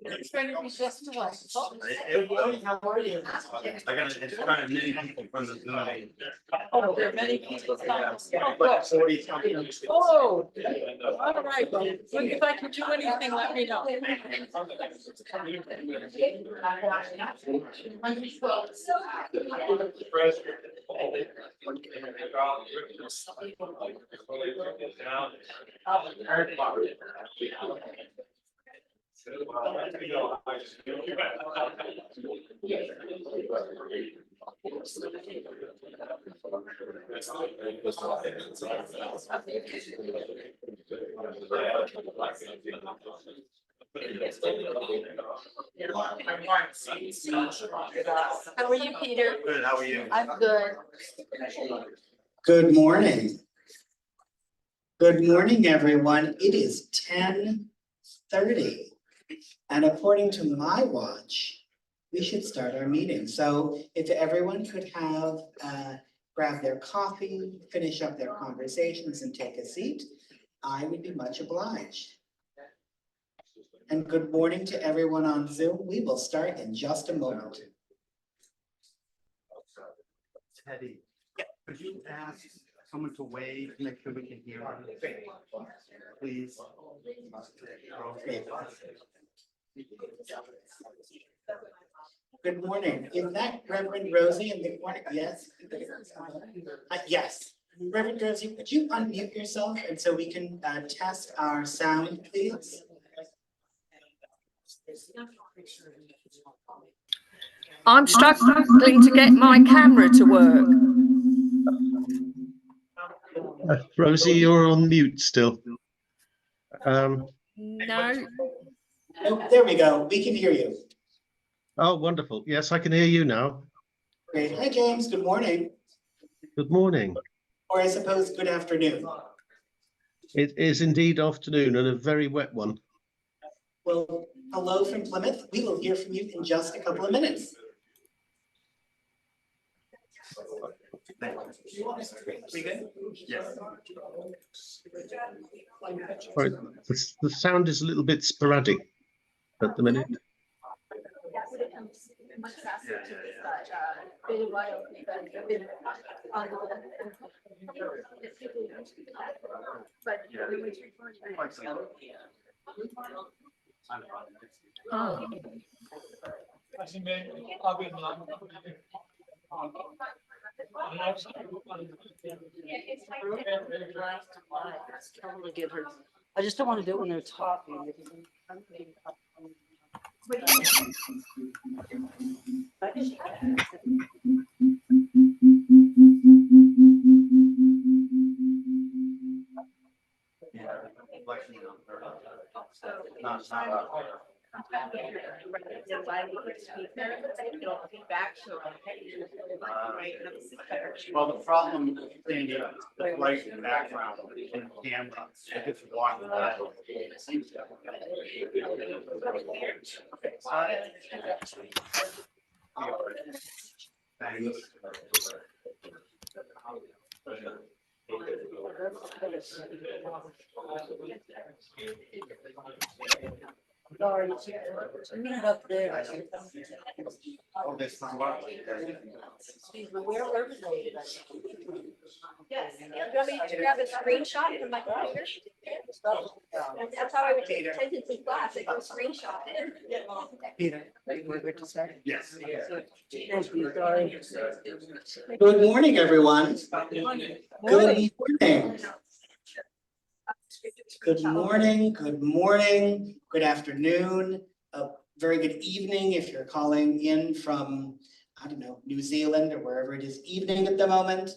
It's going to be just a while. I got it's kind of many people from the Zoom. Oh, there are many people. But 40 something. Oh, all right. Well, if I can do anything, let me know. How are you, Peter? Good, how are you? I'm good. Good morning. Good morning, everyone. It is 10:30. And according to my watch, we should start our meeting. So if everyone could have, grab their coffee, finish up their conversations and take a seat, I would be much obliged. And good morning to everyone on Zoom. We will start in just a moment. Teddy, could you ask someone to wave, make sure we can hear her? Please. Good morning. Is that Reverend Rosie in the corner? Yes? Yes. Reverend Rosie, would you unmute yourself and so we can test our sound, please? I'm struggling to get my camera to work. Rosie, you're on mute still. No. Oh, there we go. We can hear you. Oh, wonderful. Yes, I can hear you now. Great. Hi, James. Good morning. Good morning. Or I suppose good afternoon. It is indeed afternoon and a very wet one. Well, hello from Plymouth. We will hear from you in just a couple of minutes. We good? Yes. Right. The sound is a little bit sporadic at the minute. Oh. I just don't want to do it when they're talking. Well, the problem, Sandy, the light in the background and the camera, if it's walking. Thanks. Sorry, meet up there. Oh, this number. Excuse me, where are they? Yes, do you want me to grab a screenshot from my computer? That's how I would take attendance in class, I go screenshot it. Peter, we're good to start? Yes. Thank you, sorry. Good morning, everyone. Good morning. Good morning, good morning, good afternoon, a very good evening if you're calling in from, I don't know, New Zealand or wherever it is evening at the moment.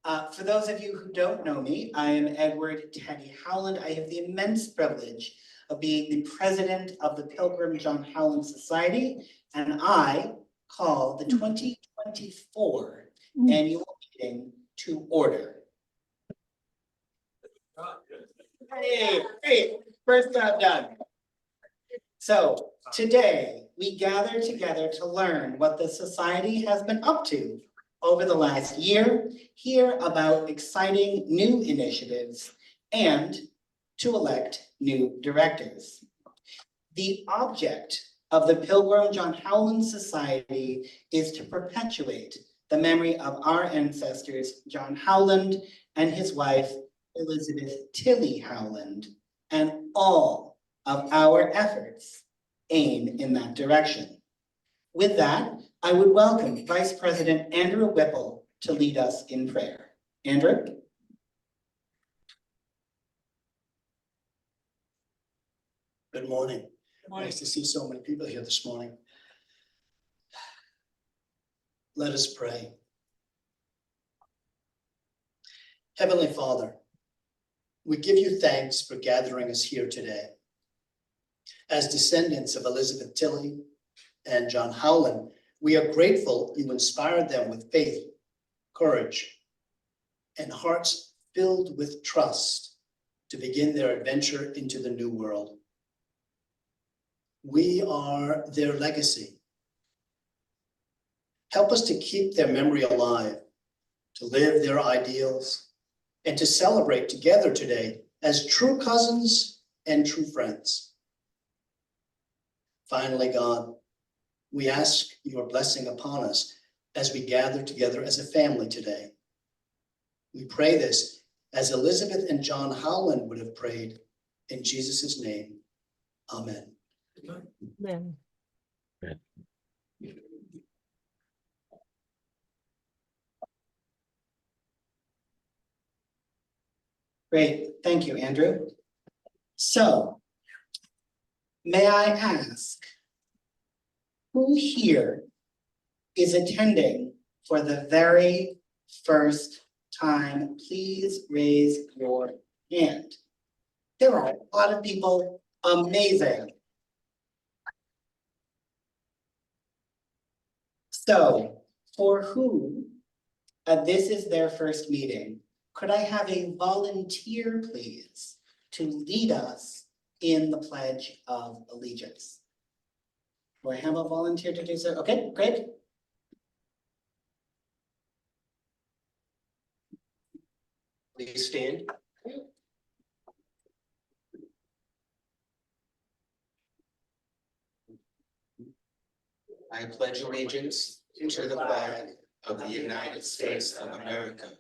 For those of you who don't know me, I am Edward Teddy Howland. I have the immense privilege of being the president of the Pilgrim John Howland Society, and I call the 2024 annual meeting to order. Hey, great, first job done. So today we gather together to learn what the society has been up to over the last year, hear about exciting new initiatives, and to elect new directors. The object of the Pilgrim John Howland Society is to perpetuate the memory of our ancestors, John Howland and his wife, Elizabeth Tilley Howland, and all of our efforts aim in that direction. With that, I would welcome Vice President Andrew Whipple to lead us in prayer. Andrew? Good morning. Nice to see so many people here this morning. Let us pray. Heavenly Father, we give you thanks for gathering us here today. As descendants of Elizabeth Tilley and John Howland, we are grateful you inspired them with faith, courage, and hearts filled with trust to begin their adventure into the new world. We are their legacy. Help us to keep their memory alive, to live their ideals, and to celebrate together today as true cousins and true friends. Finally, God, we ask your blessing upon us as we gather together as a family today. We pray this as Elizabeth and John Howland would have prayed, in Jesus' name, amen. Amen. Great, thank you, Andrew. So, may I ask, who here is attending for the very first time? Please raise your hand. There are a lot of people, amazing. So, for who this is their first meeting, could I have a volunteer, please, to lead us in the Pledge of Allegiance? Do I have a volunteer to do so? Okay, great. Please stand. I pledge allegiance to the flag of the United States of America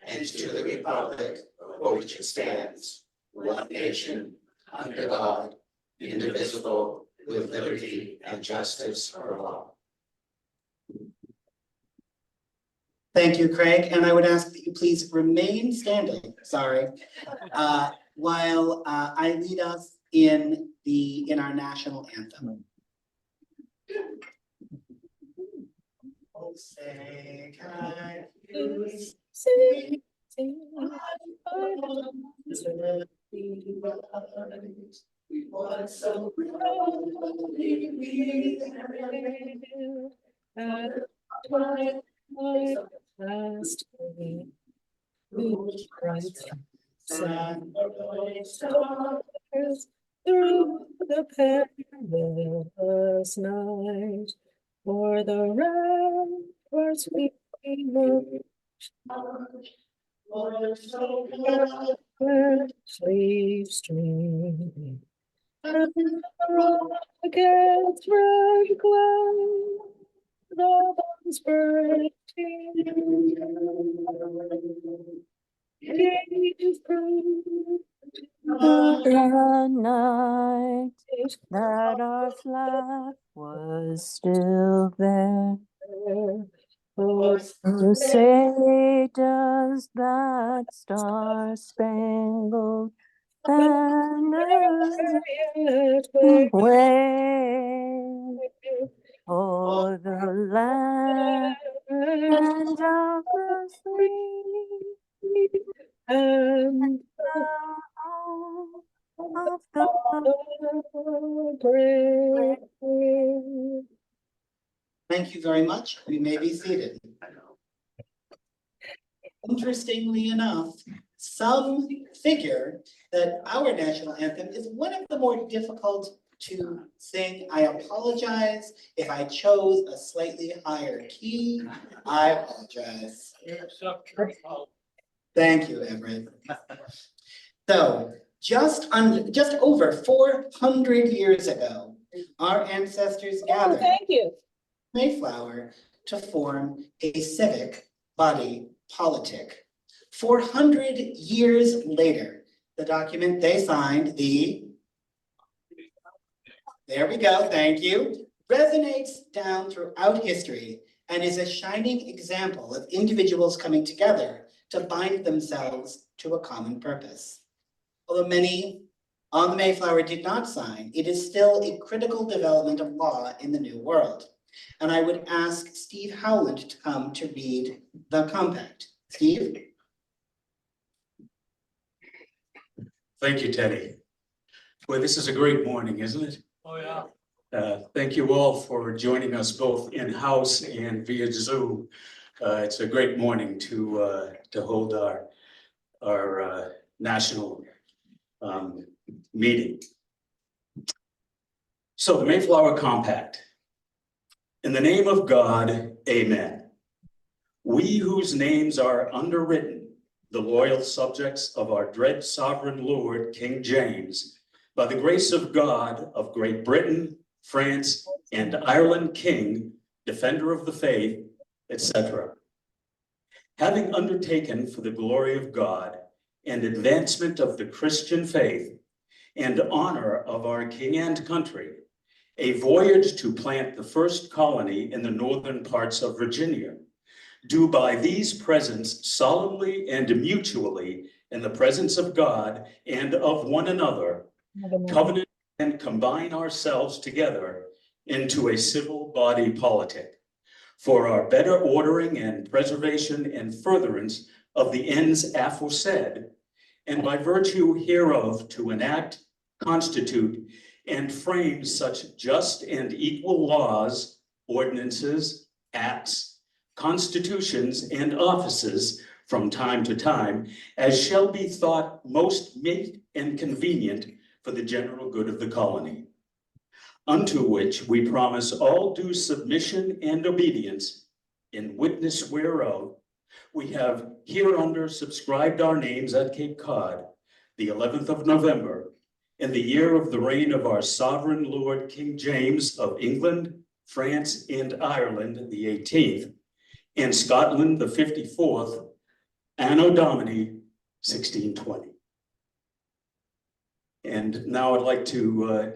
and to the republic for which it stands, one nation, under God, indivisible, with liberty and justice for all. Thank you, Craig, and I would ask that you please remain standing, while I lead us in our national anthem. Oh, say, can you see? We want so proudly we At twilight last day, whose bright sun stars through the perilous night, for the ramparts we moved, sleep streaming, and the rocket's red glow, the bombs bursting, gave proof The night that our flag was still there. To say, does that star-spangled banner wave o'er the land of the free and the home of the brave. Thank you very much. You may be seated. Interestingly enough, some figure that our national anthem is one of the more difficult to sing. I apologize if I chose a slightly higher key. I apologize. Thank you, Everett. So just over 400 years ago, our ancestors gathered you. Mayflower to form a civic body politic. 400 years later, the document they signed, there we go, thank you, resonates down throughout history and is a shining example of individuals coming together to bind themselves to a common purpose. Although many on the Mayflower did not sign, it is still a critical development of law in the New World. And I would ask Steve Howland to come to read the compact. Steve? Thank you, Teddy. Boy, this is a great morning, isn't it? Oh, yeah. Thank you all for joining us both in-house and via Zoom. It's a great morning to hold our national meeting. So the Mayflower Compact. In the name of God, amen. We whose names are underwritten, the loyal subjects of our dread sovereign Lord, King James, by the grace of God of Great Britain, France, and Ireland King, defender of the faith, etc. Having undertaken for the glory of God and advancement of the Christian faith and honor of our King and country, a voyage to plant the first colony in the northern parts of Virginia, do by these presents solemnly and mutually in the presence of God and of one another, covenant and combine ourselves together into a civil body politic for our better ordering and preservation and furtherance of the ends aforesaid, and by virtue hereof to enact, constitute, and frame such just and equal laws, ordinances, acts, constitutions, and offices from time to time, as shall be thought most meet and convenient for the general good of the colony. Unto which we promise all due submission and obedience, in witness whereof we have hereunder subscribed our names at Cape Cod, the 11th of November, in the year of the reign of our sovereign Lord King James of England, France, and Ireland, the 18th, and Scotland, the 54th, Anno Domini 1620. And now I'd like to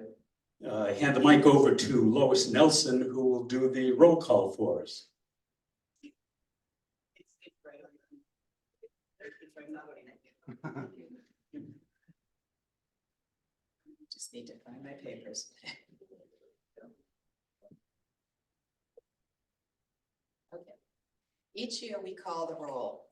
hand the mic over to Lois Nelson, who will do the roll call for us. Just need to find my papers. Okay. Each year we call the roll,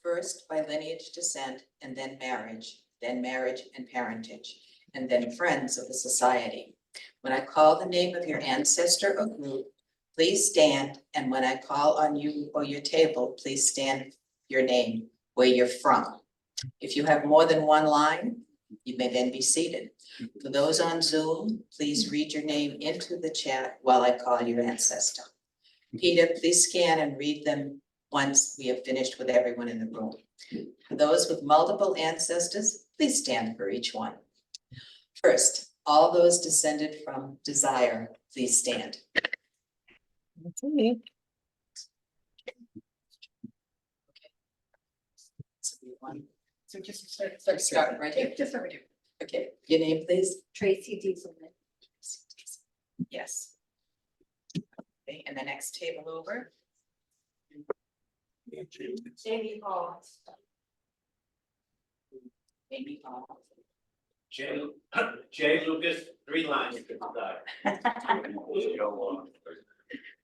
first by lineage descent, and then marriage and parentage, and then friends of the society. When I call the name of your ancestor or group, please stand, and when I call on you or your table, please stand your name, where you're from. If you have more than one line, you may then be seated. For those on Zoom, please read your name into the chat while I call your ancestor. Peter, please scan and read them once we have finished with everyone in the room. For those with multiple ancestors, please stand for each one. First, all those descended from Desire, please stand. That's me. So just start right here. Just over here. Okay, your name, please. Tracy Dieselman. Yes. Okay, and the next table over. Jamie Hall. Amy Hall. Jay Lucas, 3 lines.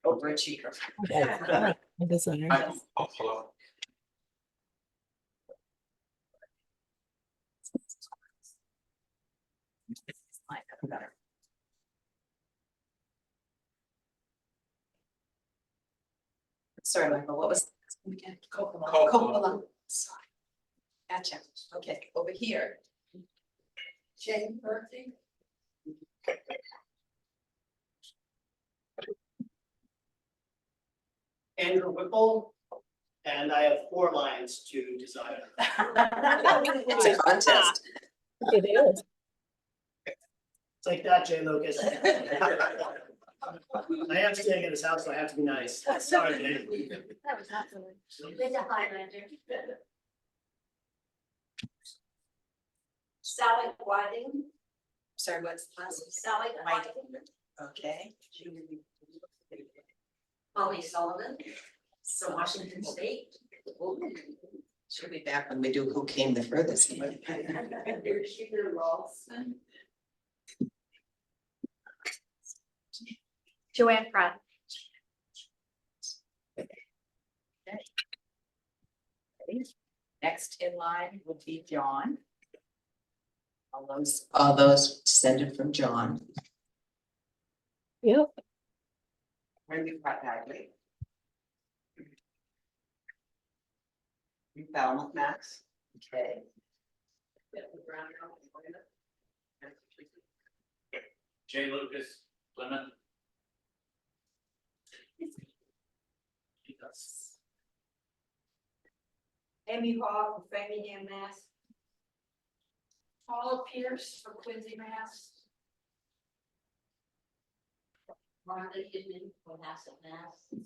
Overachiever. Sorry, Michael, what was the name again? Coppola. Sorry. Gotcha. Okay, over here. Jane Murphy. Andrew Whipple, and I have 4 lines to Desire. It's a contest. It is. It's like that, Jay Lucas. I am staying at his house, so I have to be nice. Sorry, Jay. That was absolutely. It's a Highlander. Sally Whiting, Sorry, what's the last? Sally Whiting. Whiting, Okay. Holly Sullivan, from Washington State. She'll be back when we do who came the furthest. Sheila Lawson. Joanne Pratt. Next in line would be John. All those descended from John. Yep. Where we've got Bagley. Falmouth, Max. Okay. Jay Lucas, Plymouth. Amy Hall from Framingham, Mass. Paula Pierce from Quincy, Mass. Rhonda Hidden from Nassau, Mass.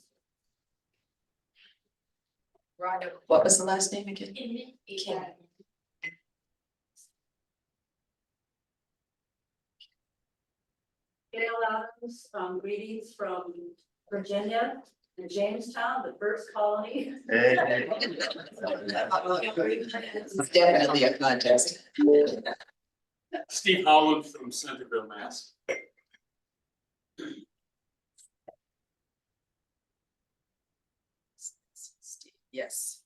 Rhonda, what was the last name again? King. Gail Adams, greetings from Virginia and Jamestown, the first colony. It's definitely a contest. Steve Howland from Centerville, Mass. Yes.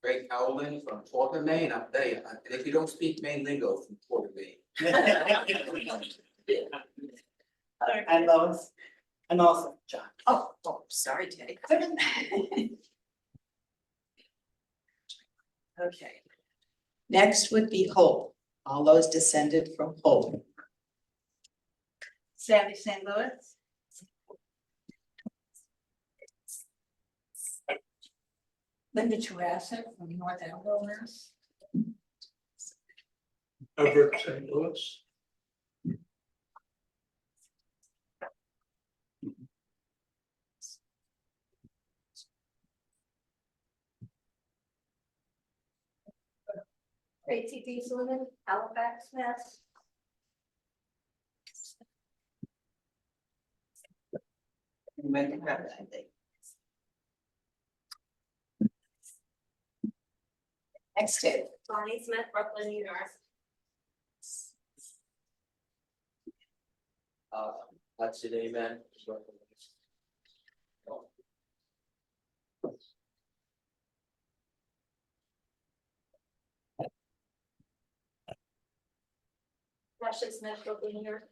Greg Howland from Porter, Maine. I'll tell you, and if you don't speak Maine lingo, from Porter, Maine. And Lois, and also John. Oh, sorry, Teddy. Okay. Next would be Hope. All those descended from Hope. Sandy St. Louis. Linda Jurassic from North Andover, Mass. Everett St. Louis. Tracy Beasley, Halifax, Mass. I think. Next is Bonnie Smith, Brooklyn, New York. That's it, amen. Ashley Smith, Brooklyn, New York.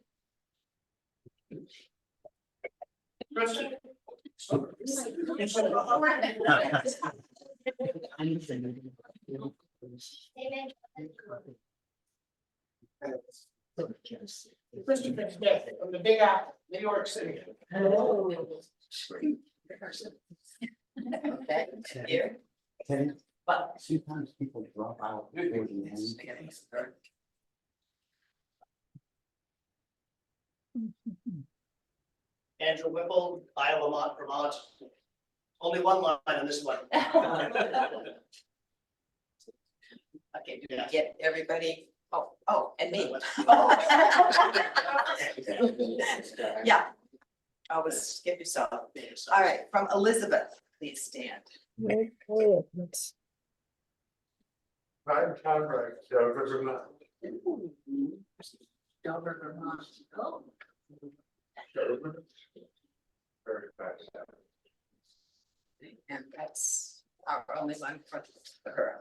Christopher Smith from the Big Apple, New York City. okay, here. But Sometimes people drop out. Andrew Whipple, Isle of Lamont, Vermont. Only one line on this one. okay, do we get everybody? Oh, and me. Yeah. Always skip yourself. All right, from Elizabeth, please stand. I'm Conrad, Dover, Vermont. Dover, Vermont. Oh. Very fast. And that's our only one for her.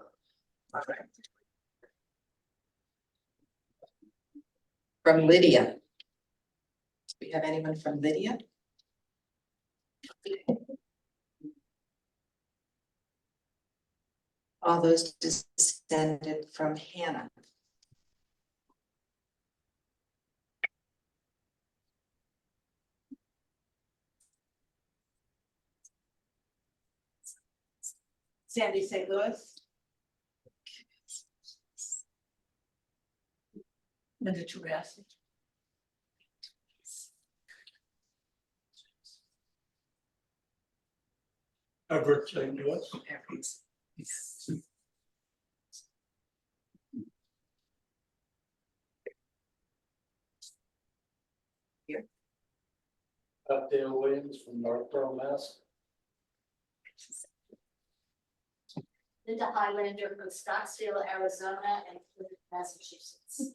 All right. From Lydia. Do we have anyone from Lydia? All those descended from Hannah. Sandy St. Louis. When did you ask? Everett, St. Louis. Dale Williams from Northborough, Mass. Linda Highlander from Scottsdale, Arizona, and Plymouth, Massachusetts.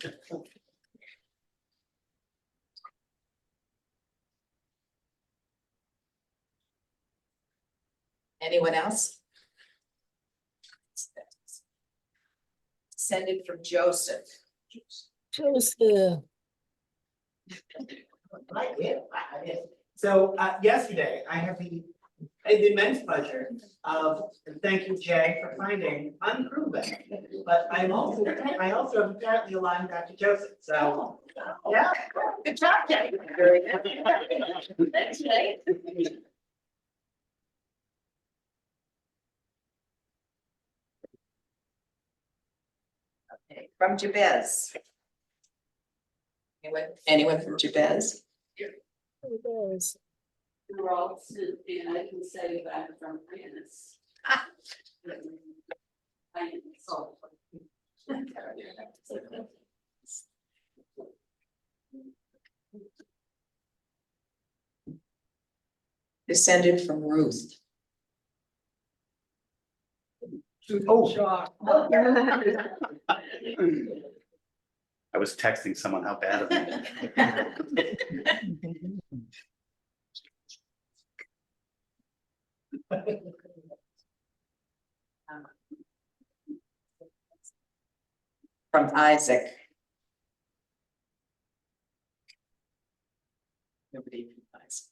Anyone else? Descended from Joseph. Joseph. So yesterday, I had the immense pleasure of, and thank you, Jay, for finding unproven. But I also am apparently aligned back to Joseph, so, yeah. Good job, Jay. Very good. Thanks, Jay. Okay, from Jabez. Anyone from Jabez? We're all, and I can say that I'm from France. I saw. Descended from Ruth. Oh. I was texting someone how bad of me. From Isaac. Nobody from Isaac.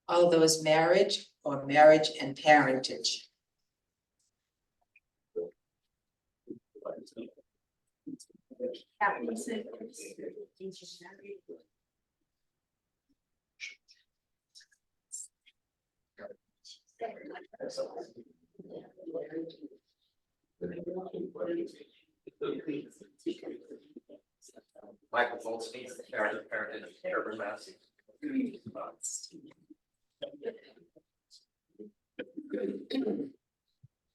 All those marriage or marriage and parentage. Michael Goldstein, parentage, Herbert Mass.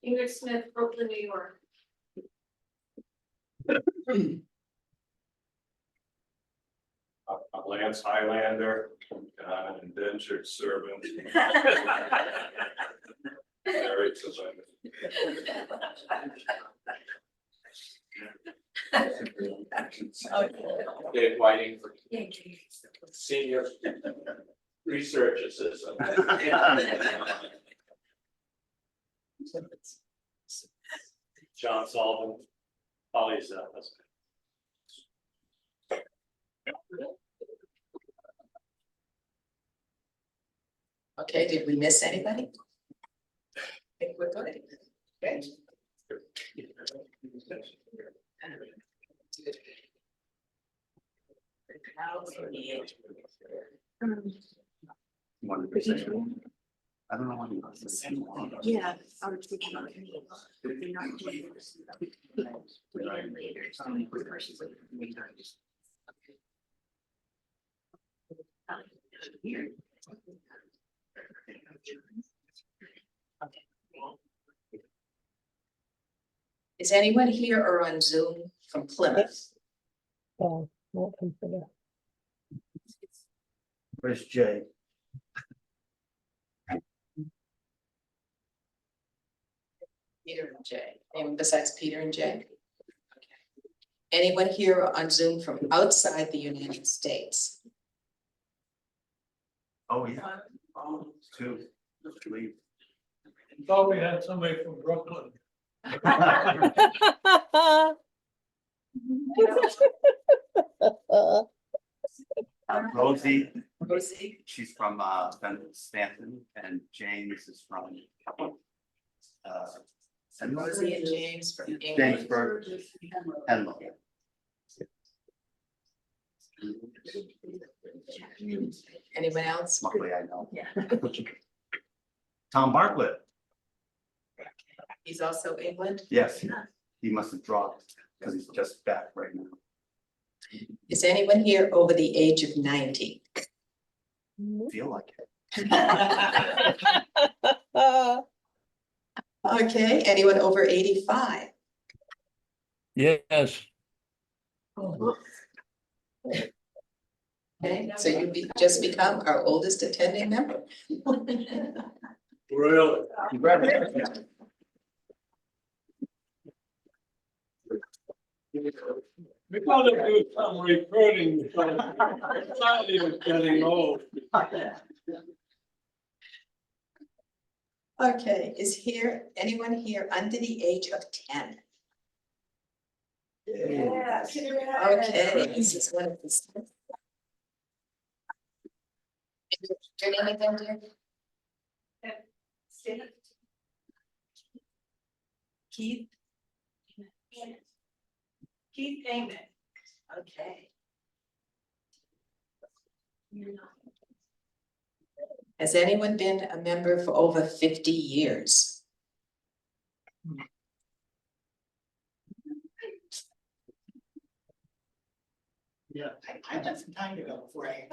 Ingrid Smith, Brooklyn, New York. Lance Highlander, an indentured servant. Married to Dave Whiting for senior research assistant. John Sullivan, Polly's husband. Okay, did we miss anybody? I think we're good. Okay. I don't know what you want to say. Yeah, I was thinking about me. They're not doing this. Later, so the person's like, we don't just- Here. Is anyone here or on Zoom from Plymouth? Oh, won't consider. Where's Jay? Peter and Jay. Anyone besides Peter and Jay? Okay. Anyone here on Zoom from outside the United States? Oh, yeah. Oh, two. Three. Thought we had somebody from Brooklyn. Rosie, Rosie, she's from Stanton, and James is from Rosie and James from England. Jamesburg, Henlow. Anyone else? Luckily, I know. Yeah. Tom Bartlett, He's also England. yes, he must have dropped because he's just back right now. Is anyone here over the age of 90? Feel like it. Okay, anyone over 85? Yes. Okay, so just become our oldest attending member. Really? We gotta do some recruiting, so society is getting old. Okay, is anyone here under the age of 10? Yes. Okay, this is one of the. Your name again, dear? Keith? Keith Amen. Okay. Has anyone been a member for over 50 years? Yeah, I got some time to go before I.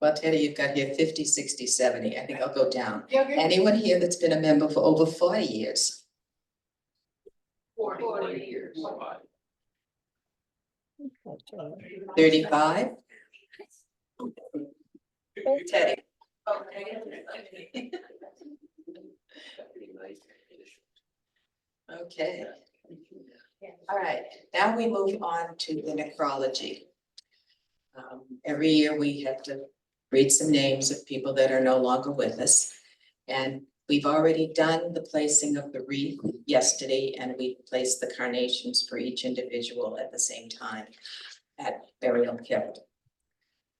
Well, Teddy, you've got here 50, 60, 70. I think I'll go down. Anyone here that's been a member for over 40 years? 40 years. 35? Teddy? Okay. All right, now we move on to the necrology. Every year we have to read some names of people that are no longer with us. And we've already done the placing of the wreath yesterday, and we placed the carnations for each individual at the same time at burial kilt.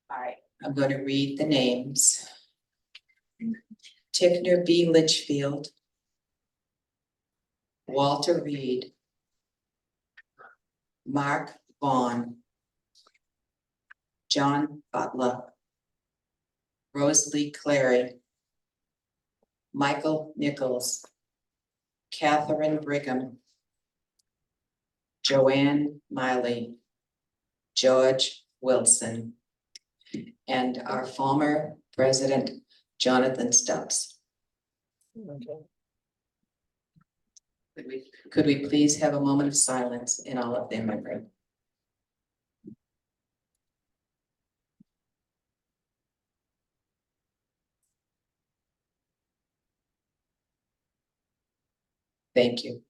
All right, I'm going to read the names. Tickner B. Litchfield, Walter Reed, Mark Vaughn, John Butler, Rosalie Clary, Michael Nichols, Catherine Brigham, Joanne Miley, George Wilson, and our former president, Jonathan Stubbs. Could we please have a moment of silence in all of their memory? Thank you.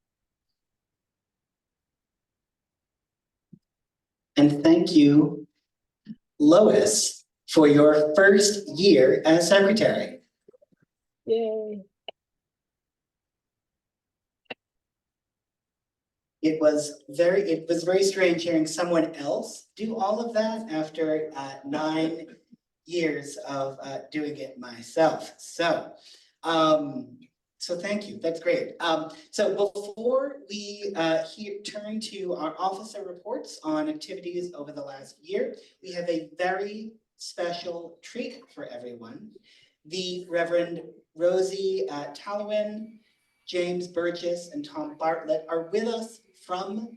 And thank you, Lois, for your first year as secretary. Yay. It was very strange hearing someone else do all of that after 9 years of doing it myself. So thank you. That's great. So before we turn to our officer reports on activities over the last year, we have a very special treat for everyone. The Reverend Rosie Talwin, James Burgess, and Tom Bartlett are with us from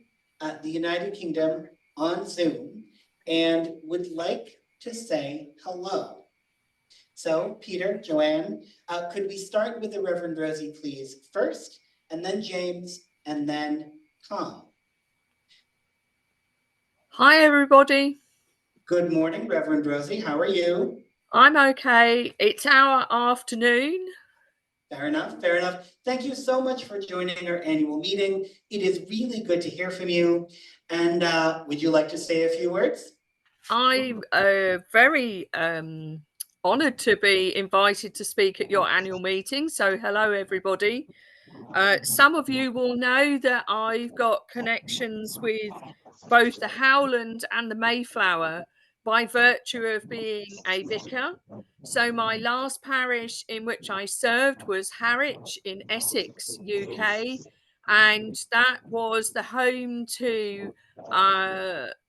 the United Kingdom on Zoom and would like to say hello. So Peter, Joanne, could we start with the Reverend Rosie, please, first, and then James, and then Tom. Hi, everybody. Good morning, Reverend Rosie. How are you? I'm okay. It's our afternoon. Fair enough, fair enough. Thank you so much for joining our annual meeting. It is really good to hear from you. And would you like to say a few words? I'm very honoured to be invited to speak at your annual meeting. So hello, everybody. Some of you will know that I've got connections with both the Howland and the Mayflower by virtue of being a vicar. So my last parish in which I served was Harwich in Essex, UK, and that was the home to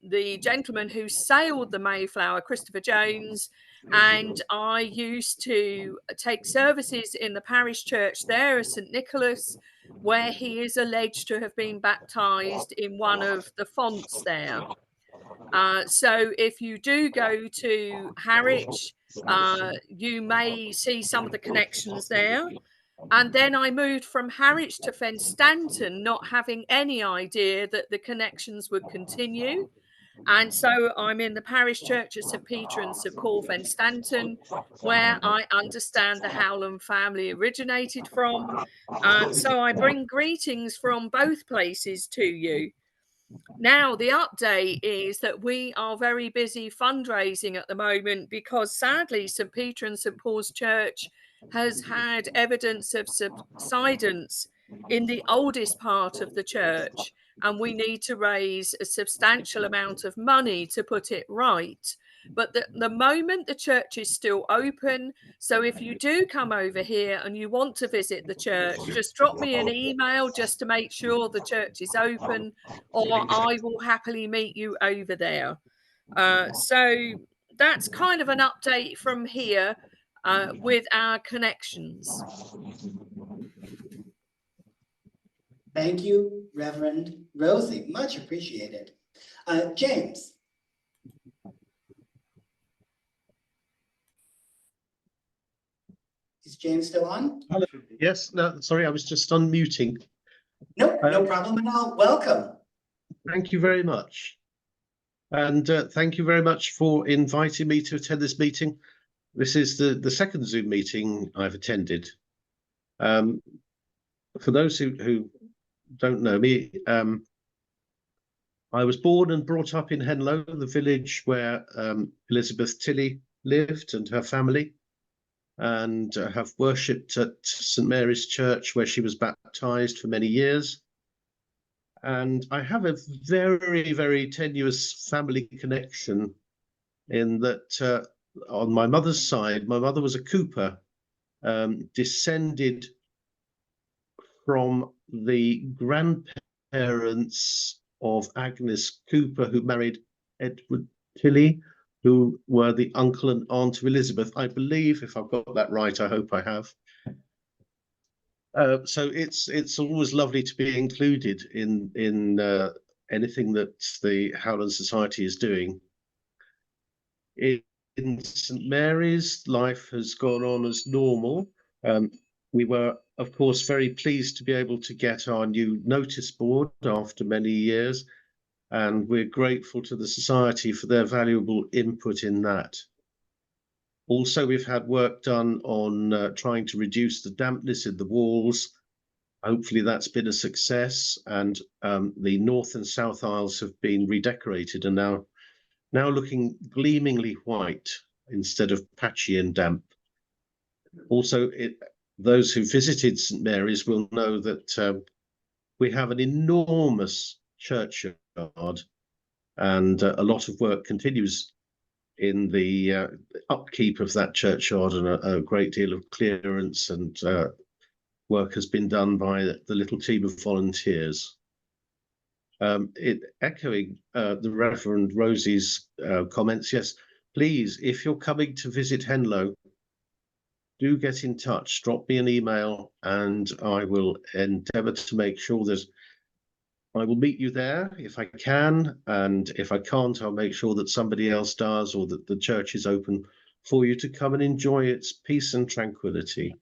the gentleman who sailed the Mayflower, Christopher Jones, and I used to take services in the parish church there as St. Nicholas, where he is alleged to have been baptized in one of the fonts there. So if you do go to Harwich, you may see some of the connections there. And then I moved from Harwich to Fenstanton, not having any idea that the connections would continue. And so I'm in the parish church of St. Peter and St. Paul, Fenstanton, where I understand the Howland family originated from. So I bring greetings from both places to you. Now, the update is that we are very busy fundraising at the moment because sadly, St. Peter and St. Paul's Church has had evidence of subsidence in the oldest part of the church, and we need to raise a substantial amount of money to put it right. But the moment the church is still open, so if you do come over here and you want to visit the church, just drop me an email just to make sure the church is open, or I will happily meet you over there. So that's kind of an update from here with our connections. Thank you, Reverend Rosie. Much appreciated. James. Is James still on? Hello. Yes, no, sorry, I was just unmuting. No, no problem at all. Welcome. Thank you very much. And thank you very much for inviting me to attend this meeting. This is the second Zoom meeting I've attended. For those who don't know me, I was born and brought up in Henlow, the village where Elizabeth Tilley lived and her family, and have worshipped at St. Mary's Church, where she was baptized for many years. And I have a very, very tenuous family connection in that on my mother's side, my mother was a Cooper, descended from the grandparents of Agnes Cooper, who married Edward Tilley, who were the uncle and aunt of Elizabeth. I believe, if I've got that right, I hope I have. So it's always lovely to be included in anything that the Howland Society is doing. In St. Mary's, life has gone on as normal. We were, of course, very pleased to be able to get our new notice board after many years, and we're grateful to the Society for their valuable input in that. Also, we've had work done on trying to reduce the dampness in the walls. Hopefully that's been a success, and the north and south aisles have been redecorated and now looking gleamingly white instead of patchy and damp. Also, those who visited St. Mary's will know that we have an enormous churchyard, and a lot of work continues in the upkeep of that churchyard, and a great deal of clearance and work has been done by the little team of volunteers. Echoing the Reverend Rosie's comments, yes, please, if you're coming to visit Henlow, do get in touch, drop me an email, and I will endeavour to make sure that I will meet you there if I can, and if I can't, I'll make sure that somebody else does, or that the church is open for you to come and enjoy its peace and tranquility.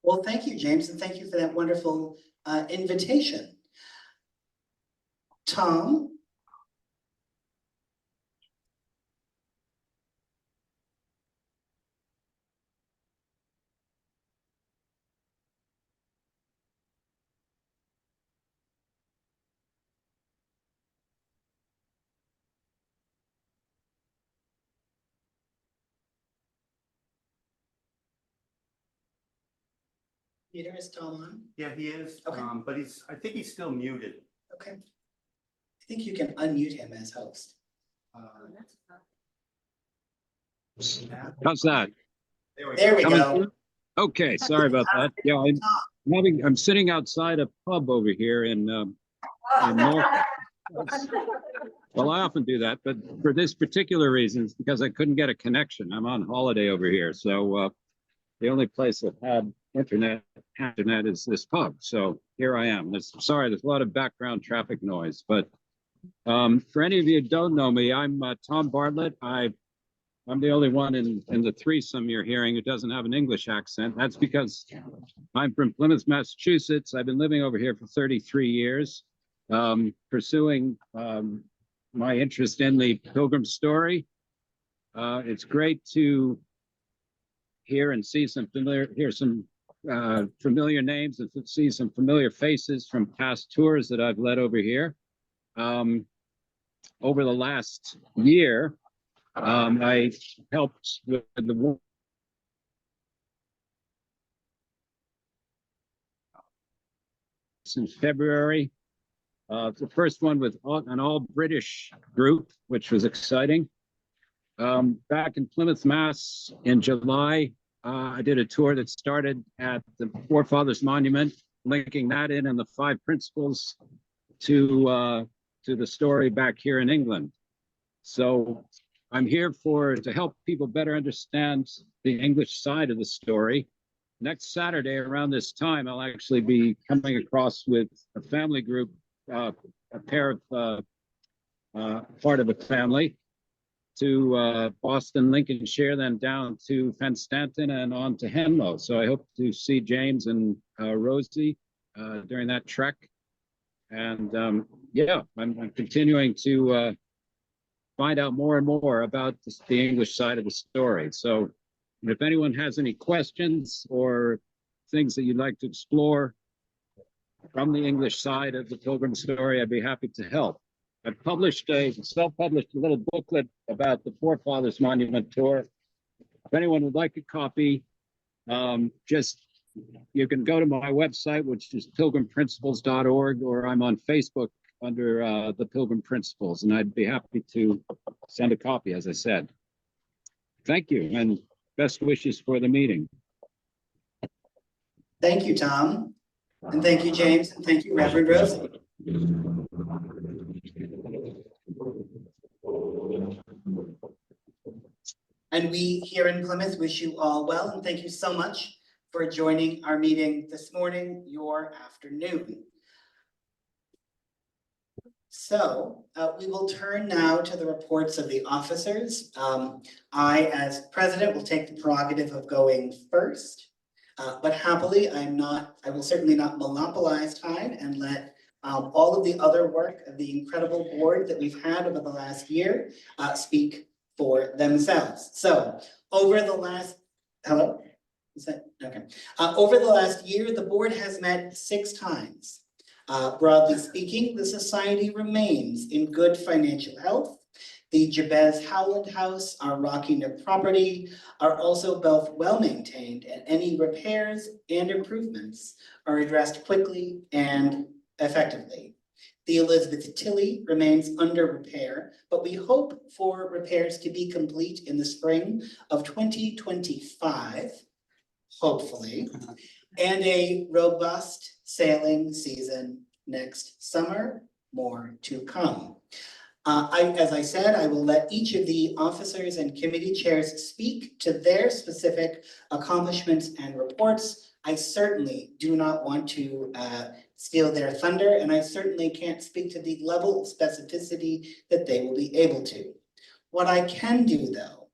Well, thank you, James, and thank you for that wonderful invitation. Tom? Peter, is Tom on? Yeah, he is, Okay. but I think he's still muted. Okay. I think you can unmute him as host. How's that? There we go. Okay, sorry about that. Yeah, I'm sitting outside a pub over here in Norfolk. Well, I often do that, but for this particular reason, it's because I couldn't get a connection. I'm on holiday over here, so the only place that had internet is this pub. So here I am. Sorry, there's a lot of background traffic noise, but for any of you who don't know me, I'm Tom Bartlett. I'm the only one in the threesome you're hearing who doesn't have an English accent. That's because I'm from Plymouth, Massachusetts. I've been living over here for 33 years, pursuing my interest in the Pilgrim story. It's great to hear and see some familiar names and see some familiar faces from past tours that I've led over here. Over the last year, I helped with the since February. The first one with an all British group, which was exciting. Back in Plymouth, Mass, in July, I did a tour that started at the Forefathers Monument, linking that in and the 5 principles to the story back here in England. So I'm here to help people better understand the English side of the story. Next Saturday around this time, I'll actually be coming across with a family group, a pair of part of a family, to Boston, Lincolnshire, then down to Fenstanton and on to Henlow. So I hope to see James and Rosie during that trek. And yeah, I'm continuing to find out more and more about the English side of the story. So if anyone has any questions or things that you'd like to explore from the English side of the Pilgrim story, I'd be happy to help. I've self-published a little booklet about the Forefathers Monument Tour. If anyone would like a copy, you can go to my website, which is pilgrimprinciples.org, or I'm on Facebook under the Pilgrim Principles, and I'd be happy to send a copy, as I said. Thank you, and best wishes for the meeting. Thank you, Tom. And thank you, James, and thank you, Reverend Rosie. And we here in Plymouth wish you all well, and thank you so much for joining our meeting this morning, your afternoon. So we will turn now to the reports of the officers. I, as president, will take the prerogative of going first, but happily I will certainly not monopolize time and let all of the other work of the incredible board that we've had over the last year speak for themselves. So over the last, hello? Is that, okay. Over the last year, the board has met 6 times. Broadly speaking, the society remains in good financial health. The Jabez Howland House, our Rocky Nook property, are also both well maintained, and any repairs and improvements are addressed quickly and effectively. The Elizabeth Tilley remains under repair, but we hope for repairs to be complete in the spring of 2025, hopefully, and a robust sailing season next summer, more to come. As I said, I will let each of the officers and committee chairs speak to their specific accomplishments and reports. I certainly do not want to steal their thunder, and I certainly can't speak to the level of specificity that they will be able to. What I can do, though,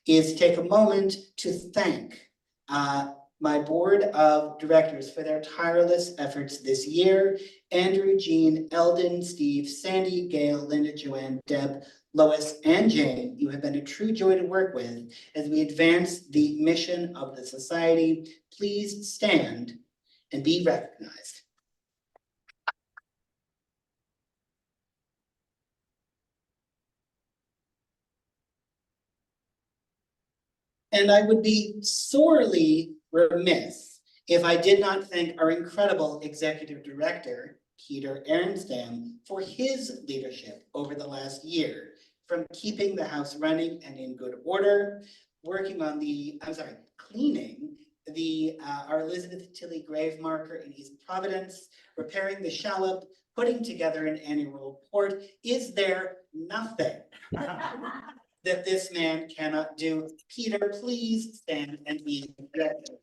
is take a moment to thank my board of directors for their tireless efforts this year. Andrew, Jean, Eldon, Steve, Sandy, Gail, Linda, Joanne, Deb, Lois, and Jane, you have been a true joy to work with as we advance the mission of the society. Please stand and be recognized. And I would be sorely remiss if I did not thank our incredible executive director, Peter Arnstam, for his leadership over the last year, from keeping the house running and in good order, working on cleaning our Elizabeth Tilley grave marker in East Providence, repairing the shallop, putting together an annual report. Is there nothing that this man cannot do. Peter, please stand and be objected.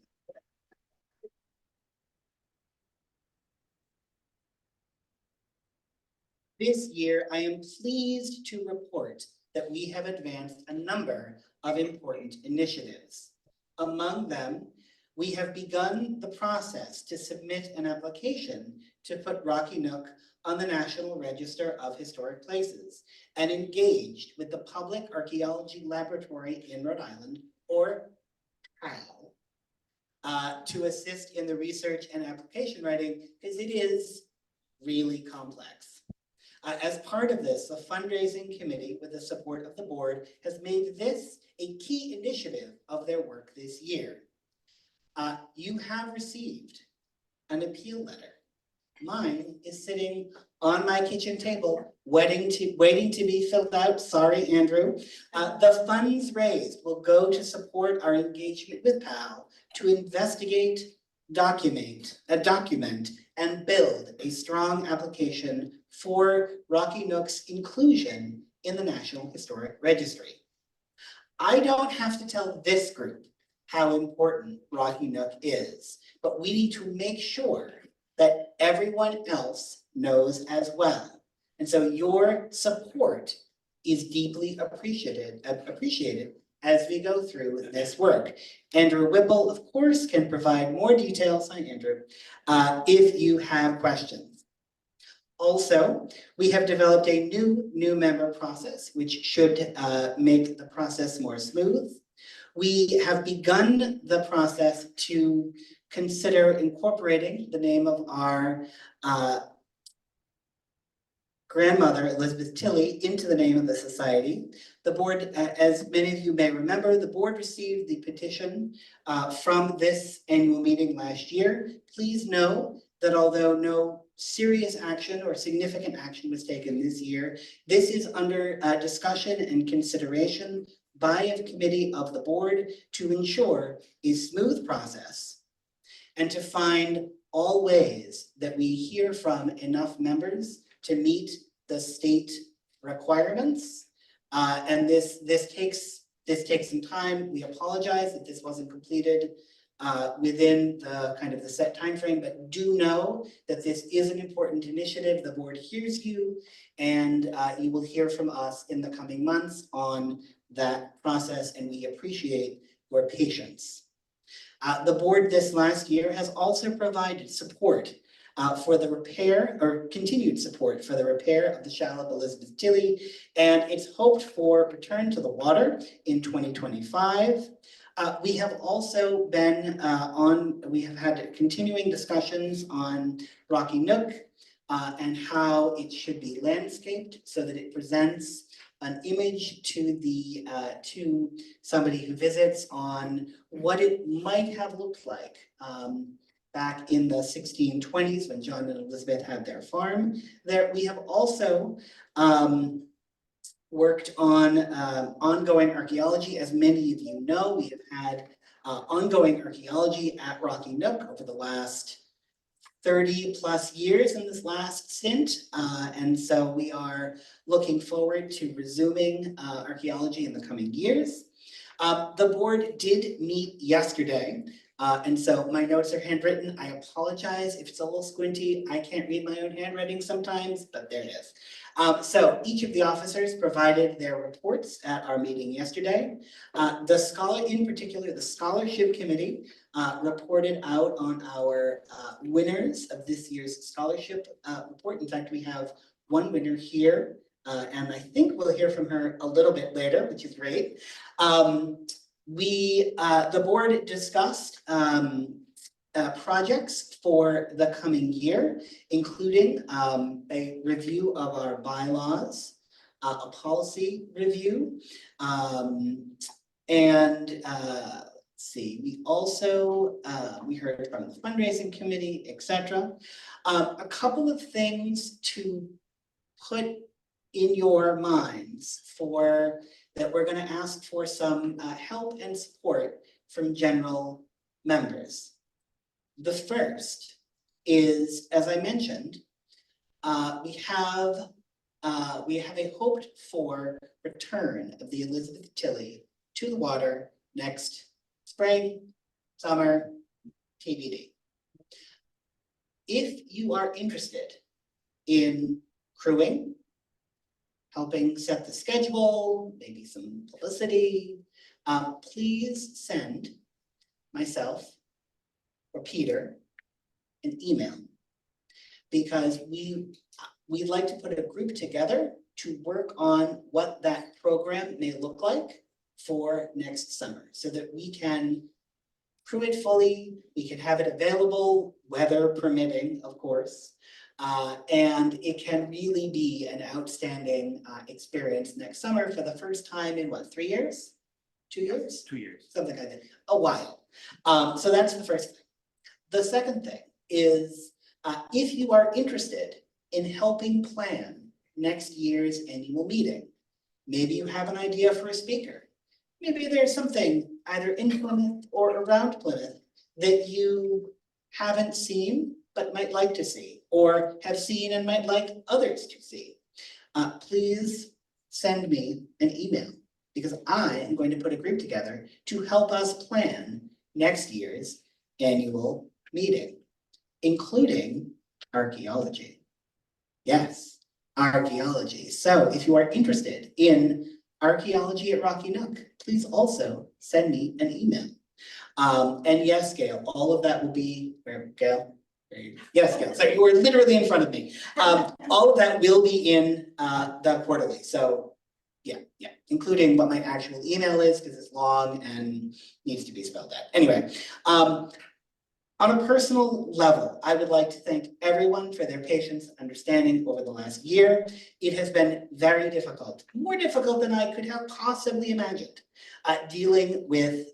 This year, I am pleased to report that we have advanced a number of important initiatives. Among them, we have begun the process to submit an application to put Rocky Nook on the National Register of Historic Places and engaged with the Public Archaeology Laboratory in Rhode Island, or PAL, to assist in the research and application writing, because it is really complex. As part of this, the fundraising committee, with the support of the board, has made this a key initiative of their work this year. You have received an appeal letter. Mine is sitting on my kitchen table, waiting to be filled out. Sorry, Andrew. The funds raised will go to support our engagement with PAL to investigate, document, and build a strong application for Rocky Nook's inclusion in the National Historic Registry. I don't have to tell this group how important Rocky Nook is, but we need to make sure that everyone else knows as well. And so your support is deeply appreciated as we go through this work. Andrew Whipple, of course, can provide more details, hi Andrew, if you have questions. Also, we have developed a new member process, which should make the process more smooth. We have begun the process to consider incorporating the name of our grandmother, Elizabeth Tilley, into the name of the society. The board, as many of you may remember, the board received the petition from this annual meeting last year. Please know that although no serious action or significant action was taken this year, this is under discussion and consideration by a committee of the board to ensure a smooth process and to find all ways that we hear from enough members to meet the state requirements. And this takes some time. We apologize that this wasn't completed within the kind of the set time frame, but do know that this is an important initiative. The board hears you, and you will hear from us in the coming months on that process, and we appreciate your patience. The board this last year has also provided support for the repair, or continued support for the repair of the Shallop Elizabeth Tilley, and it's hoped for return to the water in 2025. We have also been we have had continuing discussions on Rocky Nook and how it should be landscaped so that it presents an image to the to somebody who visits on what it might have looked like back in the 1620s when John and Elizabeth had their farm there. We have also worked on ongoing archaeology. As many of you know, we have had ongoing archaeology at Rocky Nook over the last 30 plus years in this last stint. And so we are looking forward to resuming archaeology in the coming years. The board did meet yesterday. And so my notes are handwritten. I apologize if it's a little squinty. I can't read my own handwriting sometimes, but there it is. So each of the officers provided their reports at our meeting yesterday. In particular, the scholarship committee reported out on our winners of this year's scholarship report. In fact, we have one winner here, and I think we'll hear from her a little bit later, which is great. The board discussed projects for the coming year, including a review of our bylaws, a policy review, and let's see, we also we heard from the fundraising committee, etc. A couple of things to put in your minds that we're going to ask for some help and support from general members. The first is, as I mentioned, we have we have a hoped for return of the Elizabeth Tilley to the water next spring, summer, TBD. If you are interested in crewing, helping set the schedule, maybe some publicity, please send myself or Peter an email. Because we'd like to put a group together to work on what that program may look like for next summer, so that we can crew it fully, we can have it available, weather permitting, of course. And it can really be an outstanding experience next summer for the first time in what, 3 years? 2 years? 2 years. Something like that, a while. So that's the first thing. The second thing is, if you are interested in helping plan next year's annual meeting, maybe you have an idea for a speaker. Maybe there's something either in Plymouth or around Plymouth that you haven't seen but might like to see, or have seen and might like others to see. Please send me an email, because I am going to put a group together to help us plan next year's annual meeting, including archaeology. Yes, archaeology. So if you are interested in archaeology at Rocky Nook, please also send me an email. And yes, Gail, all of that will be, where, Gail? Yes, Gail, so you were literally in front of me. All of that will be in the quarterly, so yeah, including what my actual email is, because it's long and needs to be spelled out. Anyway, on a personal level, I would like to thank everyone for their patience and understanding over the last year. It has been very difficult, more difficult than I could have possibly imagined, dealing with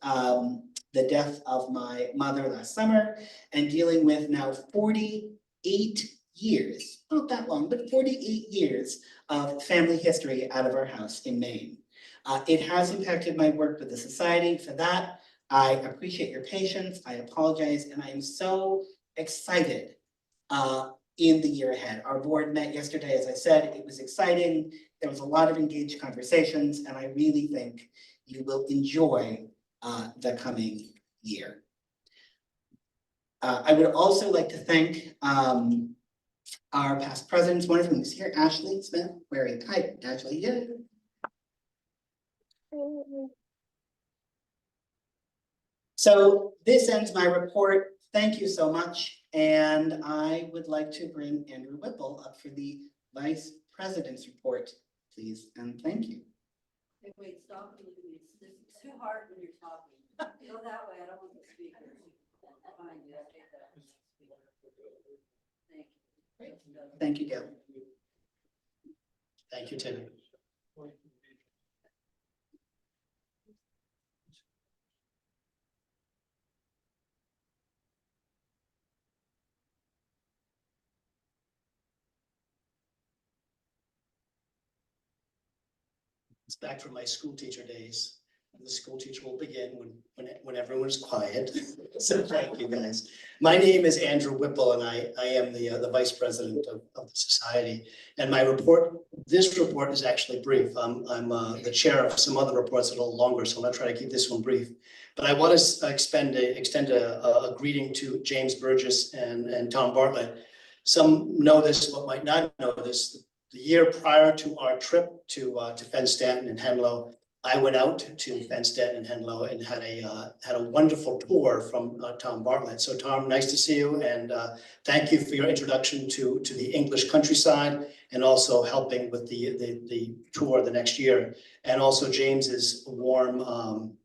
the death of my mother last summer, and dealing with now 48 years, not that long, but 48 years of family history out of our house in Maine. It has impacted my work with the society. For that, I appreciate your patience, I apologize, and I am so excited in the year ahead. Our board met yesterday, as I said, it was exciting. There was a lot of engaged conversations, and I really think you will enjoy the coming year. I would also like to thank our past presidents. One of whom is here, Ashley Smith. Where are you? Hi, Ashley. Yeah. So this ends my report. Thank you so much. And I would like to bring Andrew Whipple up for the Vice President's report, please, and thank you. Wait, stop. It's too hard when you're talking. Go that way. I don't want the speaker. Fine, yeah, take that. Thank you. Thank you, Gail. Thank you, Tim. It's back from my school teacher days. The school teacher will begin when everyone's quiet. So thank you, guys. My name is Andrew Whipple, and I am the vice president of the society. And my report, this report is actually brief. I'm the chair of some other reports a little longer, so I'm gonna try to keep this one brief. But I want to extend a greeting to James Burgess and Tom Bartlett. Some know this, but might not know this. The year prior to our trip to Fenstanton and Henlow, I went out to Fenstanton and Henlow and had a wonderful tour from Tom Bartlett. So Tom, nice to see you, and thank you for your introduction to the English countryside, and also helping with the tour the next year. And also James's warm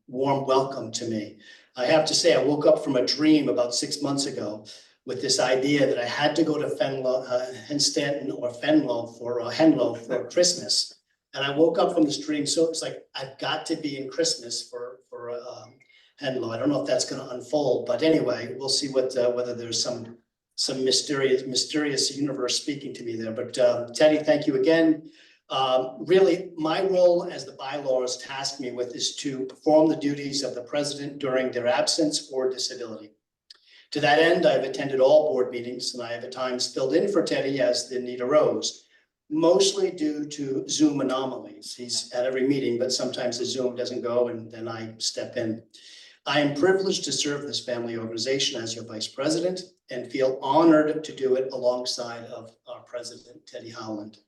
welcome to me. I have to say, I woke up from a dream about 6 months ago with this idea that I had to go to Fenstanton or Henlow for Christmas. And I woke up from this dream, so it's like, I've got to be in Christmas for Henlow. I don't know if that's gonna unfold, but anyway, we'll see whether there's some mysterious universe speaking to me there. But Teddy, thank you again. Really, my role as the bylaws tasked me with is to perform the duties of the president during their absence or disability. To that end, I've attended all board meetings, and I have at times filled in for Teddy as the need arose. mostly due to Zoom anomalies. He's at every meeting, but sometimes the Zoom doesn't go and then I step in. I am privileged to serve this family organization as your vice president and feel honored to do it alongside of our president, Teddy Howland.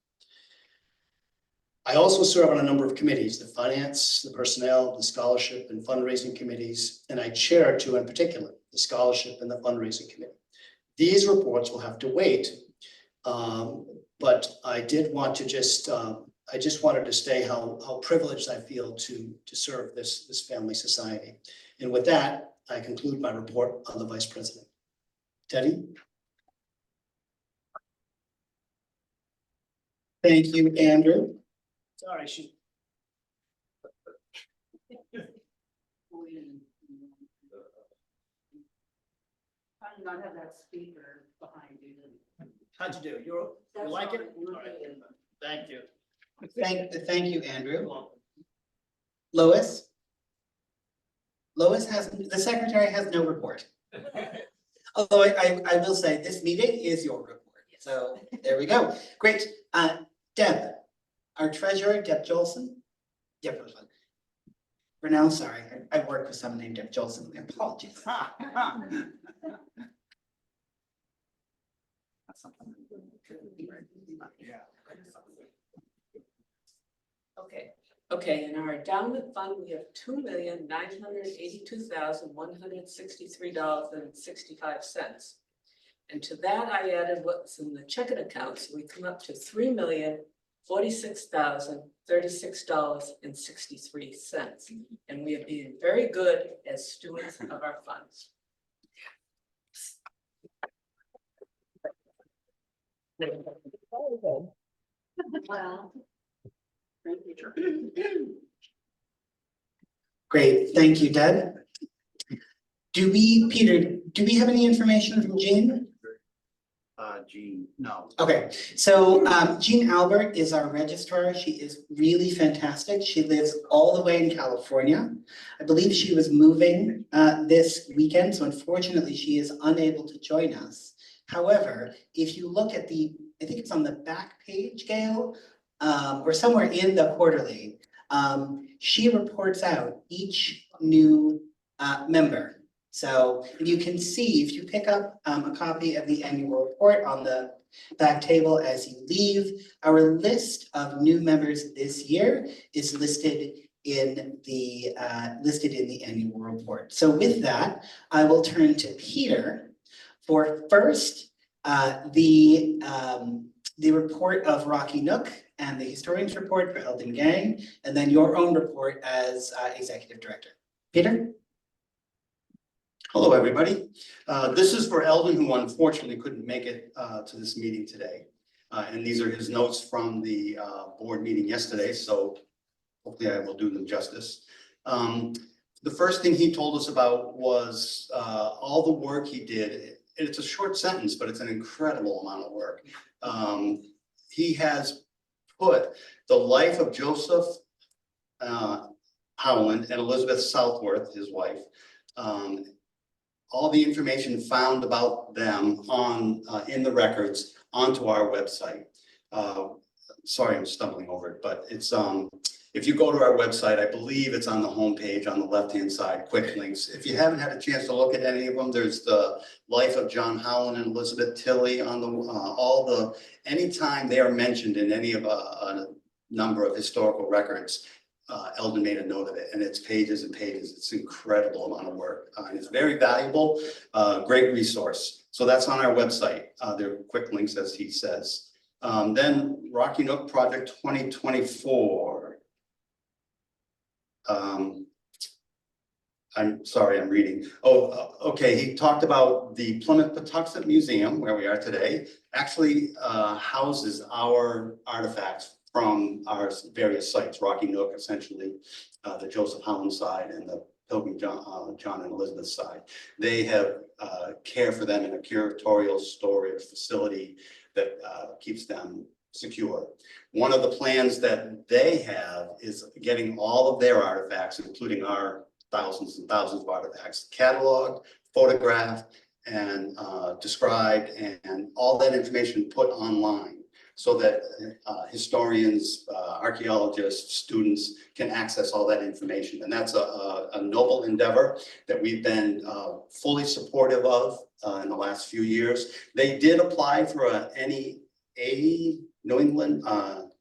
I also serve on a number of committees, the finance, the personnel, the scholarship and fundraising committees, and I chair two in particular, the scholarship and the fundraising committee. These reports will have to wait, but I did want to I just wanted to say how privileged I feel to serve this family society. And with that, I conclude my report on the vice president. Teddy? Thank you, Andrew. Sorry, How do you not have that speaker behind you? how'd you do? You like it? All right. Thank you. Thank you, Andrew. Lois? Lois has, the secretary has no report. Although I will say this meeting is your report. So there we go. Great. Deb, our treasurer, Deb Jolson. Deb Jolson. For now, sorry, I work with someone named Deb Jolson. Apologies. Okay, in our endowment fund, we have $2,982,163.65. And to that, I added what's in the checking account, so we come up to $3,046,036.63. And we are being very good as stewards of our funds. Well. Great, thank you, Deb. Peter, do we have any information from Jean? Jean, no. Okay, so Jean Albert is our registrar. She is really fantastic. She lives all the way in California. I believe she was moving this weekend, so unfortunately she is unable to join us. However, if you look at I think it's on the back page, Gail, or somewhere in the quarterly, she reports out each new member. So you can see, if you pick up a copy of the annual report on the back table as you leave, our list of new members this year is listed in the annual report. So with that, I will turn to Peter for first the report of Rocky Nook and the historian's report for Eldon Gang, and then your own report as executive director. Peter? Hello, everybody. This is for Eldon, who unfortunately couldn't make it to this meeting today. And these are his notes from the board meeting yesterday, so hopefully I will do them justice. The first thing he told us about was all the work he did. It's a short sentence, but it's an incredible amount of work. He has put the life of Joseph Howland and Elizabeth Southworth, his wife, all the information found about them on in the records onto our website. Sorry, I'm stumbling over it, but it's if you go to our website, I believe it's on the homepage on the left-hand side, quick links. If you haven't had a chance to look at any of them, there's the life of John Howland and Elizabeth Tilley on the anytime they are mentioned in any of a number of historical records. Eldon made a note of it, and it's pages and pages. It's an incredible amount of work. And it's very valuable, great resource. So that's on our website. There are quick links, as he says. Then Rocky Nook Project 2024. I'm sorry, I'm reading. Oh, okay. He talked about the Plimoth Patuxet Museum, where we are today, actually houses our artifacts from our various sites, Rocky Nook, essentially, the Joseph Howland side and the Pilgrim John and Elizabeth side. They have care for them in a curatorial storage facility that keeps them secure. One of the plans that they have is getting all of their artifacts, including our thousands and thousands of artifacts, cataloged, photographed, and described, and all that information put online. so that historians, archaeologists, students can access all that information. And that's a noble endeavor that we've been fully supportive of in the last few years. They did apply for a NEA, New England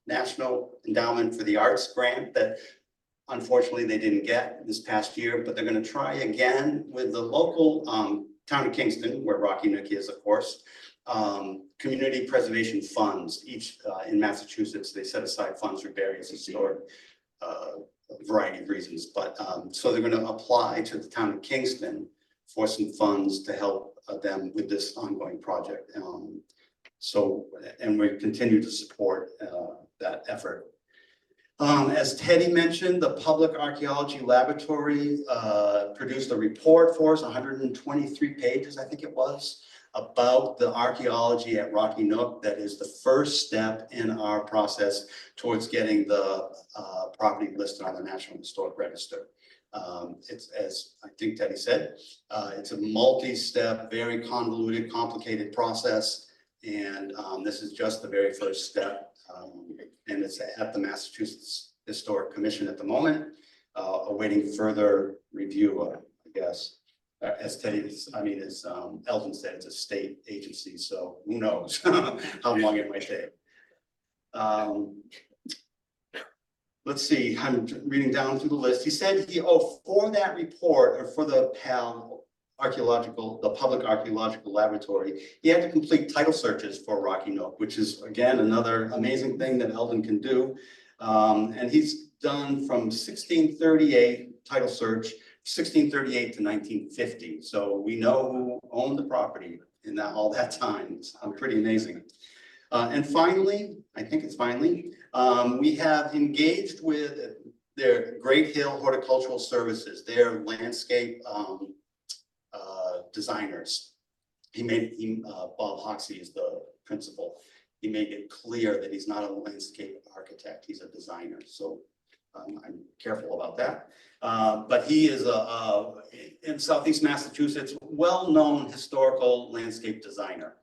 National Endowment for the Arts grant that unfortunately they didn't get this past year, but they're going to try again with the local town of Kingston, where Rocky Nook is, of course. Community preservation funds, each in Massachusetts, they set aside funds for various historic variety of reasons, but so they're going to apply to the town of Kingston for some funds to help them with this ongoing project. And we continue to support that effort. As Teddy mentioned, the Public Archaeology Laboratory produced a report for us, 123 pages, I think it was, about the archaeology at Rocky Nook. That is the first step in our process towards getting the property listed on the National Historic Register. It's, as I think Teddy said, it's a multi-step, very convoluted, complicated process. And this is just the very first step. And it's at the Massachusetts Historic Commission at the moment, awaiting further review, I guess. As Teddy, as Eldon said, it's a state agency, so who knows how long it might take. Let's see, I'm reading down through the list. He said for that report, or for the Public Archaeological Laboratory, he had to complete title searches for Rocky Nook, which is again another amazing thing that Eldon can do. And he's done from 1638 title search, 1638 to 1950. So we know who owned the property in all that time. It's pretty amazing. And finally, I think it's finally, we have engaged with their Great Hill Horticultural Services, their landscape designers. Bob Hoxie is the principal. He made it clear that he's not a landscape architect, he's a designer. So I'm careful about that. But he is in Southeast Massachusetts, well-known historical landscape designer.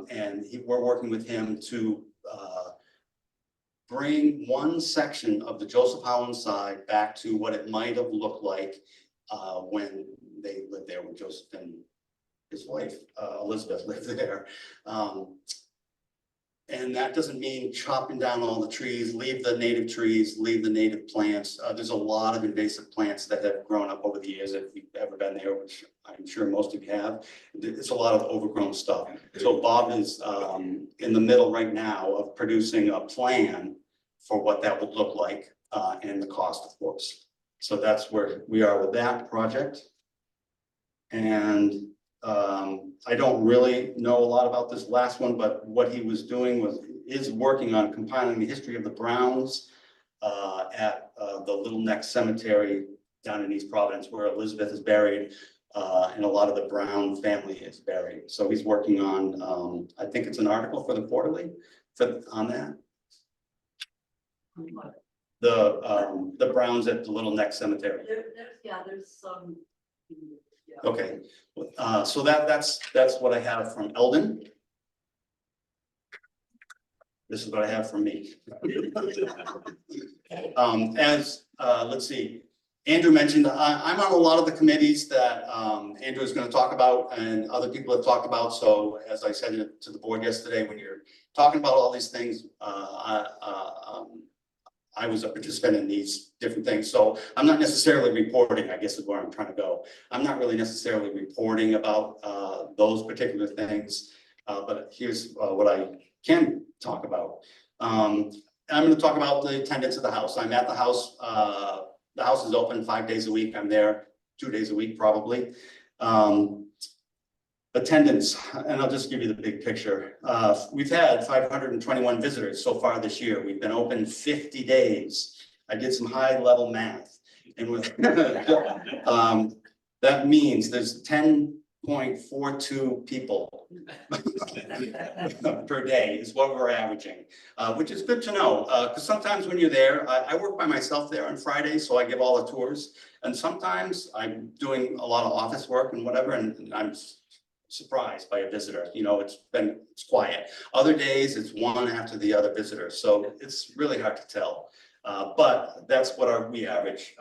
And we're working with him to bring one section of the Joseph Howland side back to what it might have looked like when they lived there, when Joseph and his wife, Elizabeth, lived there. And that doesn't mean chopping down all the trees, leave the native trees, leave the native plants. There's a lot of invasive plants that have grown up over the years, if you've ever been there, which I'm sure most of you have. It's a lot of overgrown stuff. So Bob is in the middle right now of producing a plan for what that would look like and the cost, of course. So that's where we are with that project. And I don't really know a lot about this last one, but what he was doing is working on compiling the history of the Browns at the Little Neck Cemetery down in East Providence, where Elizabeth is buried, and a lot of the Brown family is buried. So he's working on, I think it's an article for the Quarterly on that. The Browns at the Little Neck Cemetery. There's some. Yeah. Okay, so that's what I have from Eldon. This is what I have from me. Let's see, Andrew mentioned, I'm on a lot of the committees that Andrew is going to talk about and other people have talked about. So as I said to the board yesterday, when you're talking about all these things, I was a participant in these different things. So I'm not necessarily reporting, I guess is where I'm trying to go. I'm not really necessarily reporting about those particular things, but here's what I can talk about. I'm going to talk about the attendance of the house. I'm at the house. The house is open 5 days a week. I'm there 2 days a week, probably. Attendance, and I'll just give you the big picture. We've had 521 visitors so far this year. We've been open 50 days. I did some high level math, and with that means there's 10.42 people per day is what we're averaging, which is good to know, because sometimes when you're there, I work by myself there on Fridays, so I give all the tours, and sometimes I'm doing a lot of office work and whatever, and I'm surprised by a visitor. You know, it's quiet. Other days, it's one after the other visitor. So it's really hard to tell. But that's what we average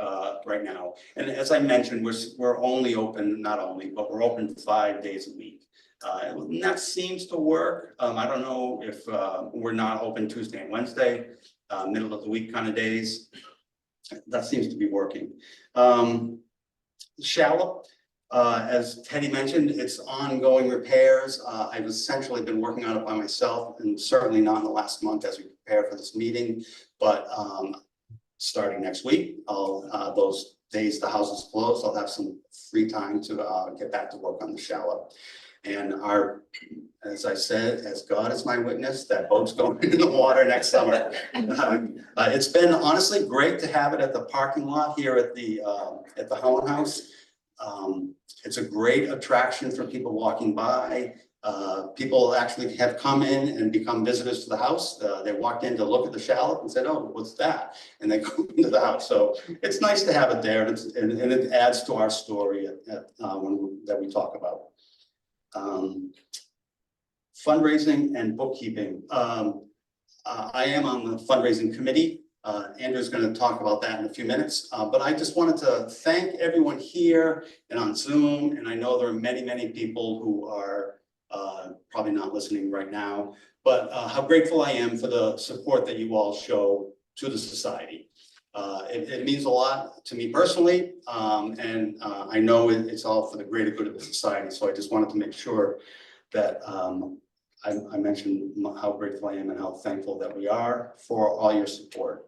right now. And as I mentioned, we're only open, not only, but we're open 5 days a week. And that seems to work. I don't know if we're not open Tuesday and Wednesday, middle of the week kind of days. That seems to be working. Shallop, as Teddy mentioned, it's ongoing repairs. I've essentially been working on it by myself, and certainly not in the last month as we prepare for this meeting. But starting next week, those days the house is closed, I'll have some free time to get back to work on the shallop. And as I said, as God is my witness, that boat's going in the water next summer. It's been honestly great to have it at the parking lot here at the Howland House. It's a great attraction for people walking by. People actually have come in and become visitors to the house. They walked in to look at the shallop and said, "Oh, what's that?" And they go into the house. So it's nice to have it there, and it adds to our story that we talk about. Fundraising and bookkeeping. I am on the fundraising committee. Andrew's going to talk about that in a few minutes, but I just wanted to thank everyone here and on Zoom. And I know there are many, many people who are probably not listening right now, but how grateful I am for the support that you all show to the society. It means a lot to me personally, and I know it's all for the greater good of the society. So I just wanted to make sure that I mentioned how grateful I am and how thankful that we are for all your support.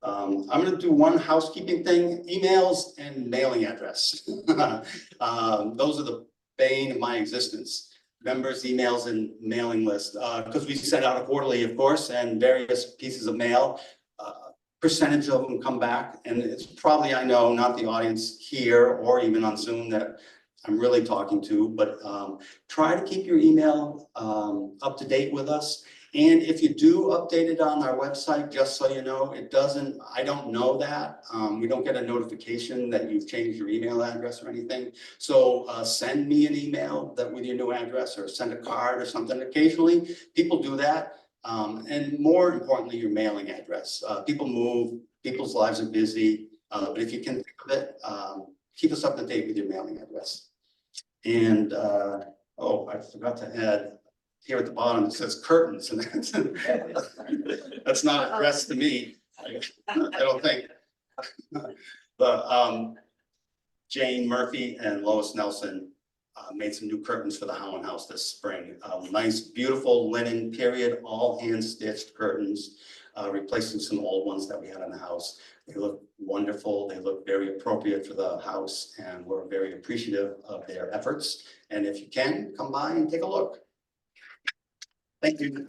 I'm going to do one housekeeping thing: emails and mailing address. Those are the bane of my existence. Members' emails and mailing list, because we send out a quarterly, of course, and various pieces of mail. Percentage of them come back, and it's probably, I know, not the audience here or even on Zoom that I'm really talking to, but try to keep your email up to date with us. And if you do update it on our website, just so you know, I don't know that. We don't get a notification that you've changed your email address or anything. So send me an email with your new address, or send a card or something. Occasionally, people do that. And more importantly, your mailing address. People move, people's lives are busy, but if you can think of it, keep us up to date with your mailing address. And oh, I forgot to add, here at the bottom it says curtains, and that's not addressed to me. I don't think. But Jane Murphy and Lois Nelson made some new curtains for the Howland House this spring. Nice, beautiful linen period, all hand stitched curtains, replacing some old ones that we had in the house. They look wonderful. They look very appropriate for the house, and we're very appreciative of their efforts. And if you can, come by and take a look. Thank you.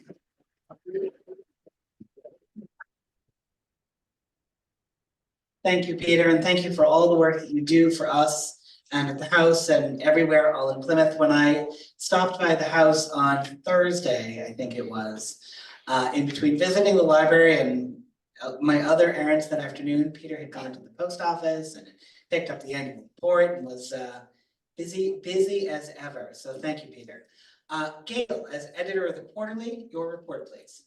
Thank you, Peter, and thank you for all the work that you do for us and at the house and everywhere, all in Plymouth. When I stopped by the house on Thursday, I think it was, in between visiting the library and my other errands that afternoon, Peter had gone to the post office and picked up the annual report and was busy as ever. So thank you, Peter. Gail, as editor of the quarterly, your report, please.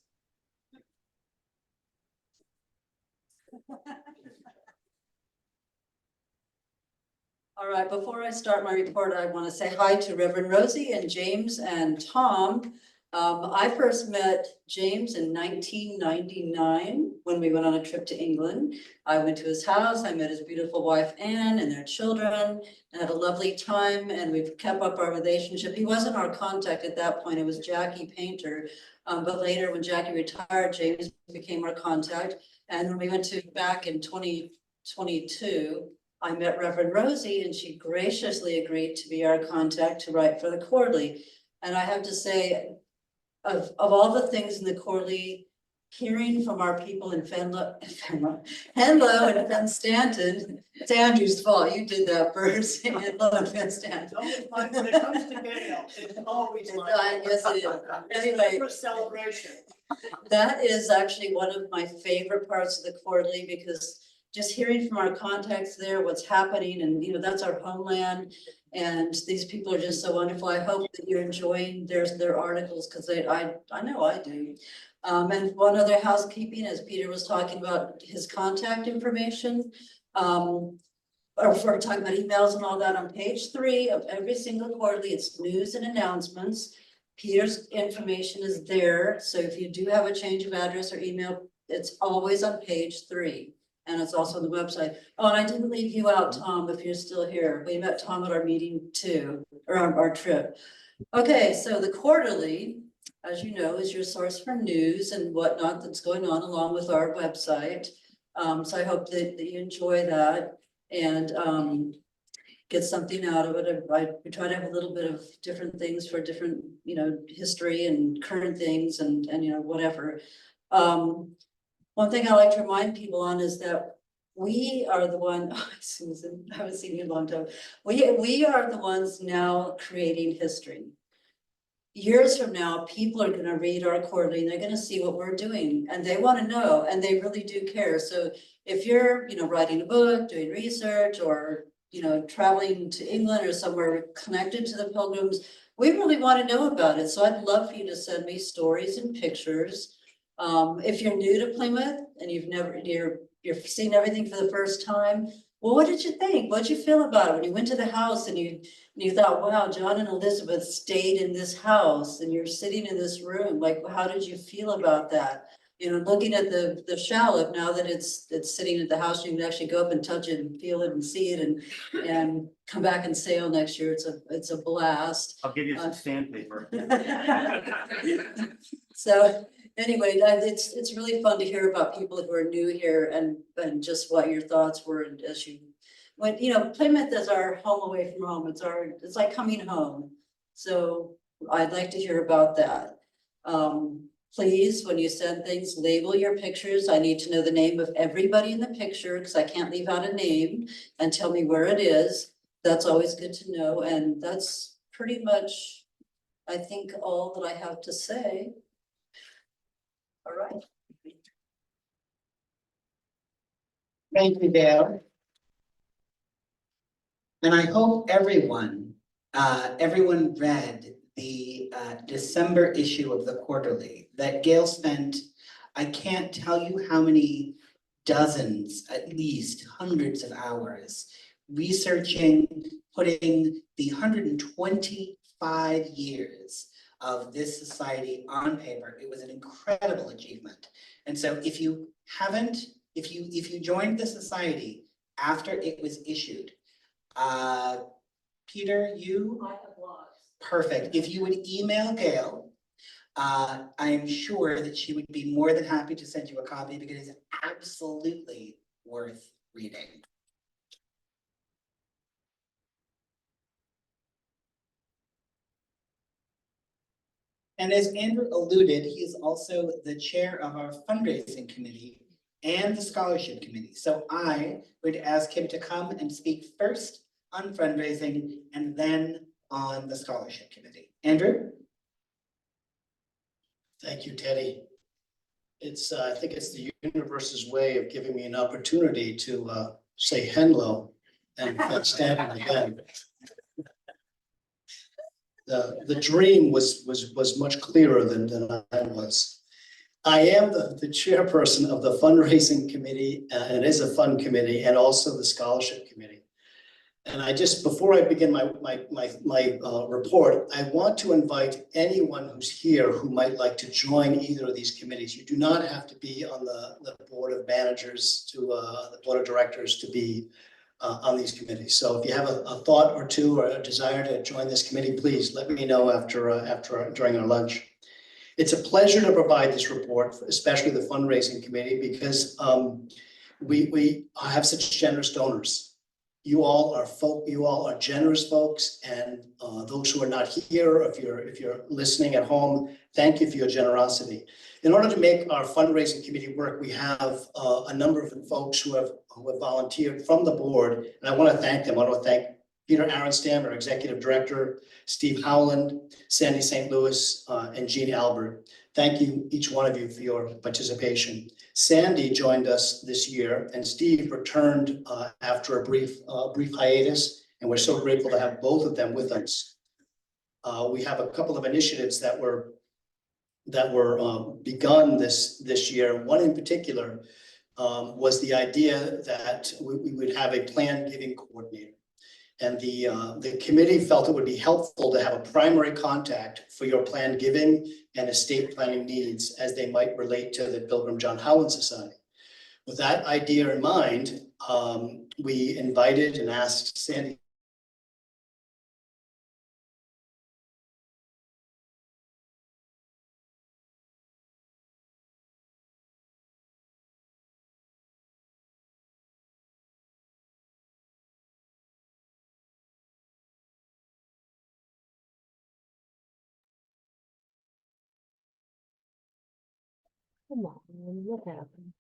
All right, before I start my report, I want to say hi to Reverend Rosie and James and Tom. I first met James in 1999 when we went on a trip to England. I went to his house, I met his beautiful wife Anne and their children, and had a lovely time, and we've kept up our relationship. He wasn't our contact at that point, it was Jackie Painter. But later when Jackie retired, James became our contact. And when we went back in 2022, I met Reverend Rosie, and she graciously agreed to be our contact to write for the quarterly. And I have to say, of all the things in the quarterly, hearing from our people in Henlow and Fen Stanton, it's Andrew's fault, you did that first, Henlow and Fen Stanton. When it comes to Gail, it's always like. Yes, it is. Anyway, For celebration. that is actually one of my favorite parts of the quarterly, because just hearing from our contacts there, what's happening, and that's our homeland. And these people are just so wonderful. I hope that you're enjoying their articles, because I know I do. And one other housekeeping, as Peter was talking about his contact information. Or if we're talking about emails and all that, on page 3 of every single quarterly, it's news and announcements. Peter's information is there, so if you do have a change of address or email, it's always on page 3. And it's also on the website. Oh, and I didn't leave you out, Tom, if you're still here. We met Tom at our meeting too, or our trip. Okay, so the quarterly, as you know, is your source for news and whatnot that's going on, along with our website. So I hope that you enjoy that and get something out of it. We try to have a little bit of different things for different, history and current things and whatever. One thing I like to remind people on is that we are the one, Susan, I haven't seen you in a long time. We are the ones now creating history. Years from now, people are gonna read our quarterly and they're gonna see what we're doing and they wanna know, and they really do care. So if you're, writing a book, doing research, or, traveling to England or somewhere connected to the Pilgrims, we really wanna know about it. So I'd love for you to send me stories and pictures. If you're new to Plymouth and you're seeing everything for the first time, well, what did you think? What did you feel about it when you went to the house and you thought, wow, John and Elizabeth stayed in this house and you're sitting in this room? Like, how did you feel about that? Looking at the shallop, now that it's sitting at the house, you can actually go up and touch it and feel it and see it and come back and sail next year. It's a blast. I'll give you some sandpaper. So anyway, it's really fun to hear about people who are new here and just what your thoughts were as you went. Plymouth is our home away from home. It's like coming home. So I'd like to hear about that. Please, when you send things, label your pictures. I need to know the name of everybody in the picture, because I can't leave out a name, and tell me where it is. That's always good to know. And that's pretty much, I think, all that I have to say. All right. Thank you, Dale. And I hope everyone read the December issue of the quarterly that Gail spent. I can't tell you how many dozens, at least hundreds of hours, researching, putting the 125 years of this society on paper. It was an incredible achievement. And so if you joined the society after it was issued, Peter, I have logs. perfect. If you would email Gail, I'm sure that she would be more than happy to send you a copy, because it is absolutely worth reading. And as Andrew alluded, he is also the chair of our fundraising committee and the scholarship committee. So I would ask him to come and speak first on fundraising and then on the scholarship committee. Andrew? Thank you, Teddy. I think it's the universe's way of giving me an opportunity to say hello and stand again. The dream was much clearer than I was. I am the chairperson of the fundraising committee, and it is a fun committee, and also the scholarship committee. And before I begin my report, I want to invite anyone who's here who might like to join either of these committees. You do not have to be on the board of managers the board of directors to be on these committees. So if you have a thought or two or a desire to join this committee, please let me know during our lunch. It's a pleasure to provide this report, especially the fundraising committee, because we have such generous donors. You all are generous folks, and those who are not here, if you're listening at home, thank you for your generosity. In order to make our fundraising committee work, we have a number of folks who have volunteered from the board, and I want to thank them. I want to thank Peter Aronstam, our Executive Director, Steve Howland, Sandy St. Louis, and Jean Albert. Thank you, each one of you, for your participation. Sandy joined us this year, and Steve returned after a brief hiatus, and we're so grateful to have both of them with us. We have a couple of initiatives that were begun this year. One in particular was the idea that we would have a planned giving coordinator. And the committee felt it would be helpful to have a primary contact for your planned giving and estate planning needs as they might relate to the Pilgrim John Howland Society. With that idea in mind, we invited and asked Sandy. Come on, what happened?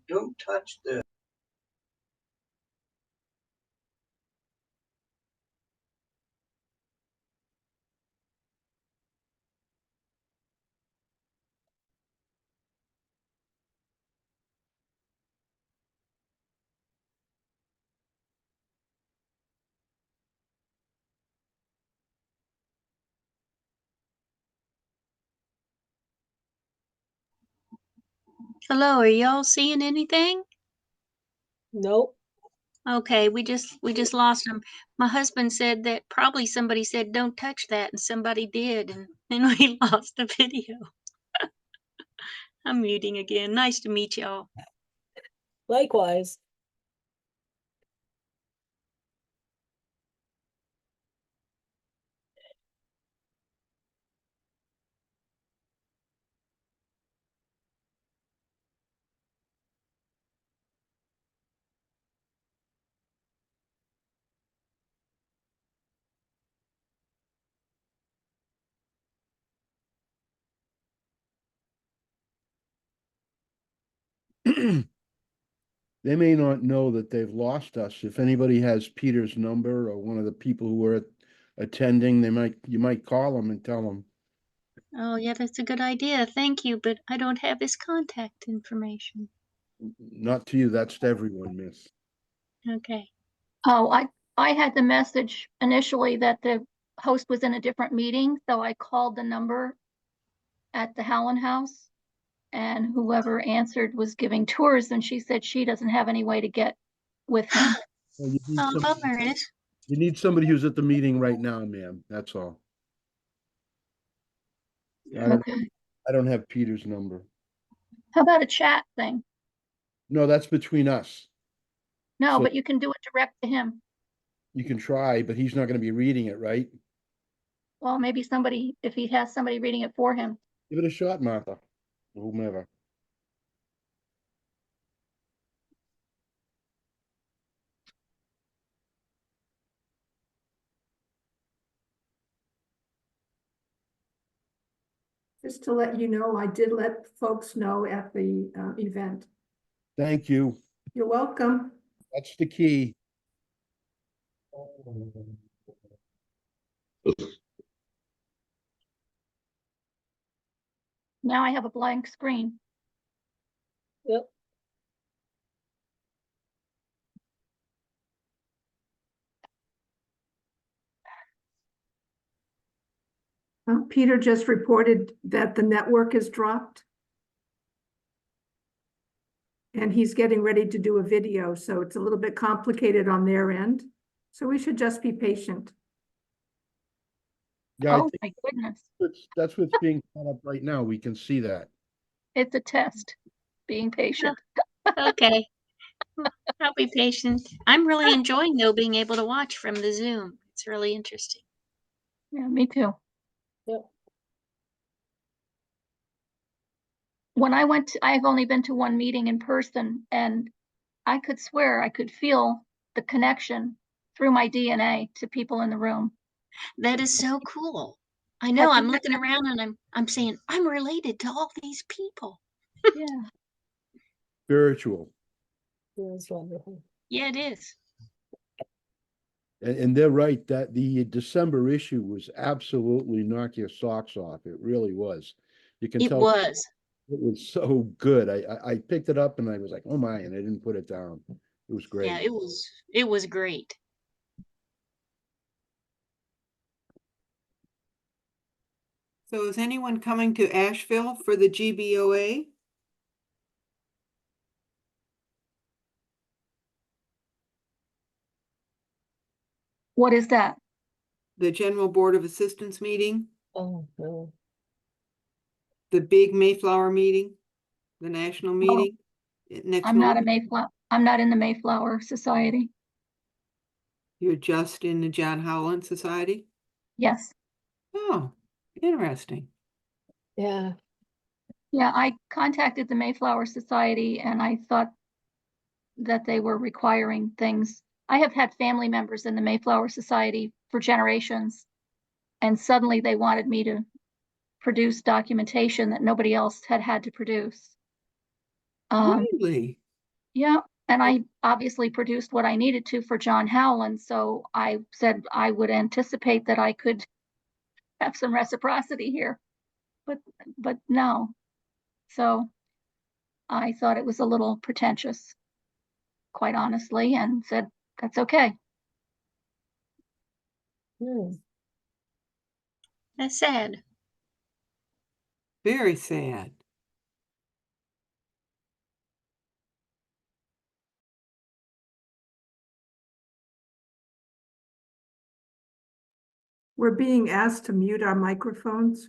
Don't touch the. Hello, are y'all seeing anything? Nope. Okay, we just lost them. My husband said that probably somebody said don't touch that, and somebody did, and then we lost the video. I'm muting again. Nice to meet y'all. Likewise. They may not know that they've lost us. If anybody has Peter's number or one of the people who were attending, you might call them and tell them. Oh, yeah, that's a good idea. Thank you, but I don't have his contact information. Not to you, that's to everyone, miss. Okay. Oh, I had the message initially that the host was in a different meeting, so I called the number at the Howland House, and whoever answered was giving tours, and she said she doesn't have any way to get with him. Well, you need Oh, somebody, bummer it. you need somebody who's at the meeting right now, ma'am. That's all. Okay. I don't have Peter's number. How about a chat thing? No, that's between us. No, So but you can do it direct to him. you can try, but he's not going to be reading it, right? Well, maybe somebody, if he has somebody reading it for him. Give it a shot, Martha. Whomever. Just to let you know, I did let folks know at the event. Thank you. You're welcome. That's the key. Now I have a blank screen. Yep. Peter just reported that the network is dropped. And he's getting ready to do a video, so it's a little bit complicated on their end. So we should just be patient. Yeah, Oh my goodness. that's what's being set up right now. We can see that. It's a test. Being patient. Okay. I'll be patient. I'm really enjoying though being able to watch from the Zoom. It's really interesting. Yeah, me too. Yep. when I went to, I've only been to one meeting in person, and I could swear I could feel the connection through my DNA to people in the room. That is so cool. I know, I'm looking around and I'm saying, I'm related to all these people. Yeah. Spiritual. That's wonderful. Yeah, it is. And they're right, that the December issue was absolutely knock your socks off. It really was. You can It tell was. it was so good. I picked it up and I was like, oh my, and I didn't put it down. It was great. Yeah, it was great. So is anyone coming to Asheville for the GBOA? What is that? The General Board of Assistance meeting, Oh, no. the big Mayflower meeting, the national meeting next I'm not a month? Mayflower. I'm not in the Mayflower Society. You're just in the John Howland Society? Yes. Oh, interesting. Yeah. Yeah, I contacted the Mayflower Society and I thought that they were requiring things. I have had family members in the Mayflower Society for generations, and suddenly they wanted me to produce documentation that nobody else had had to produce. Really? Yeah, and I obviously produced what I needed to for John Howland, so I said I would anticipate that I could have some reciprocity here, but no. So I thought it was a little pretentious, quite honestly, and said, that's okay. That's sad. Very sad. We're being asked to mute our microphones.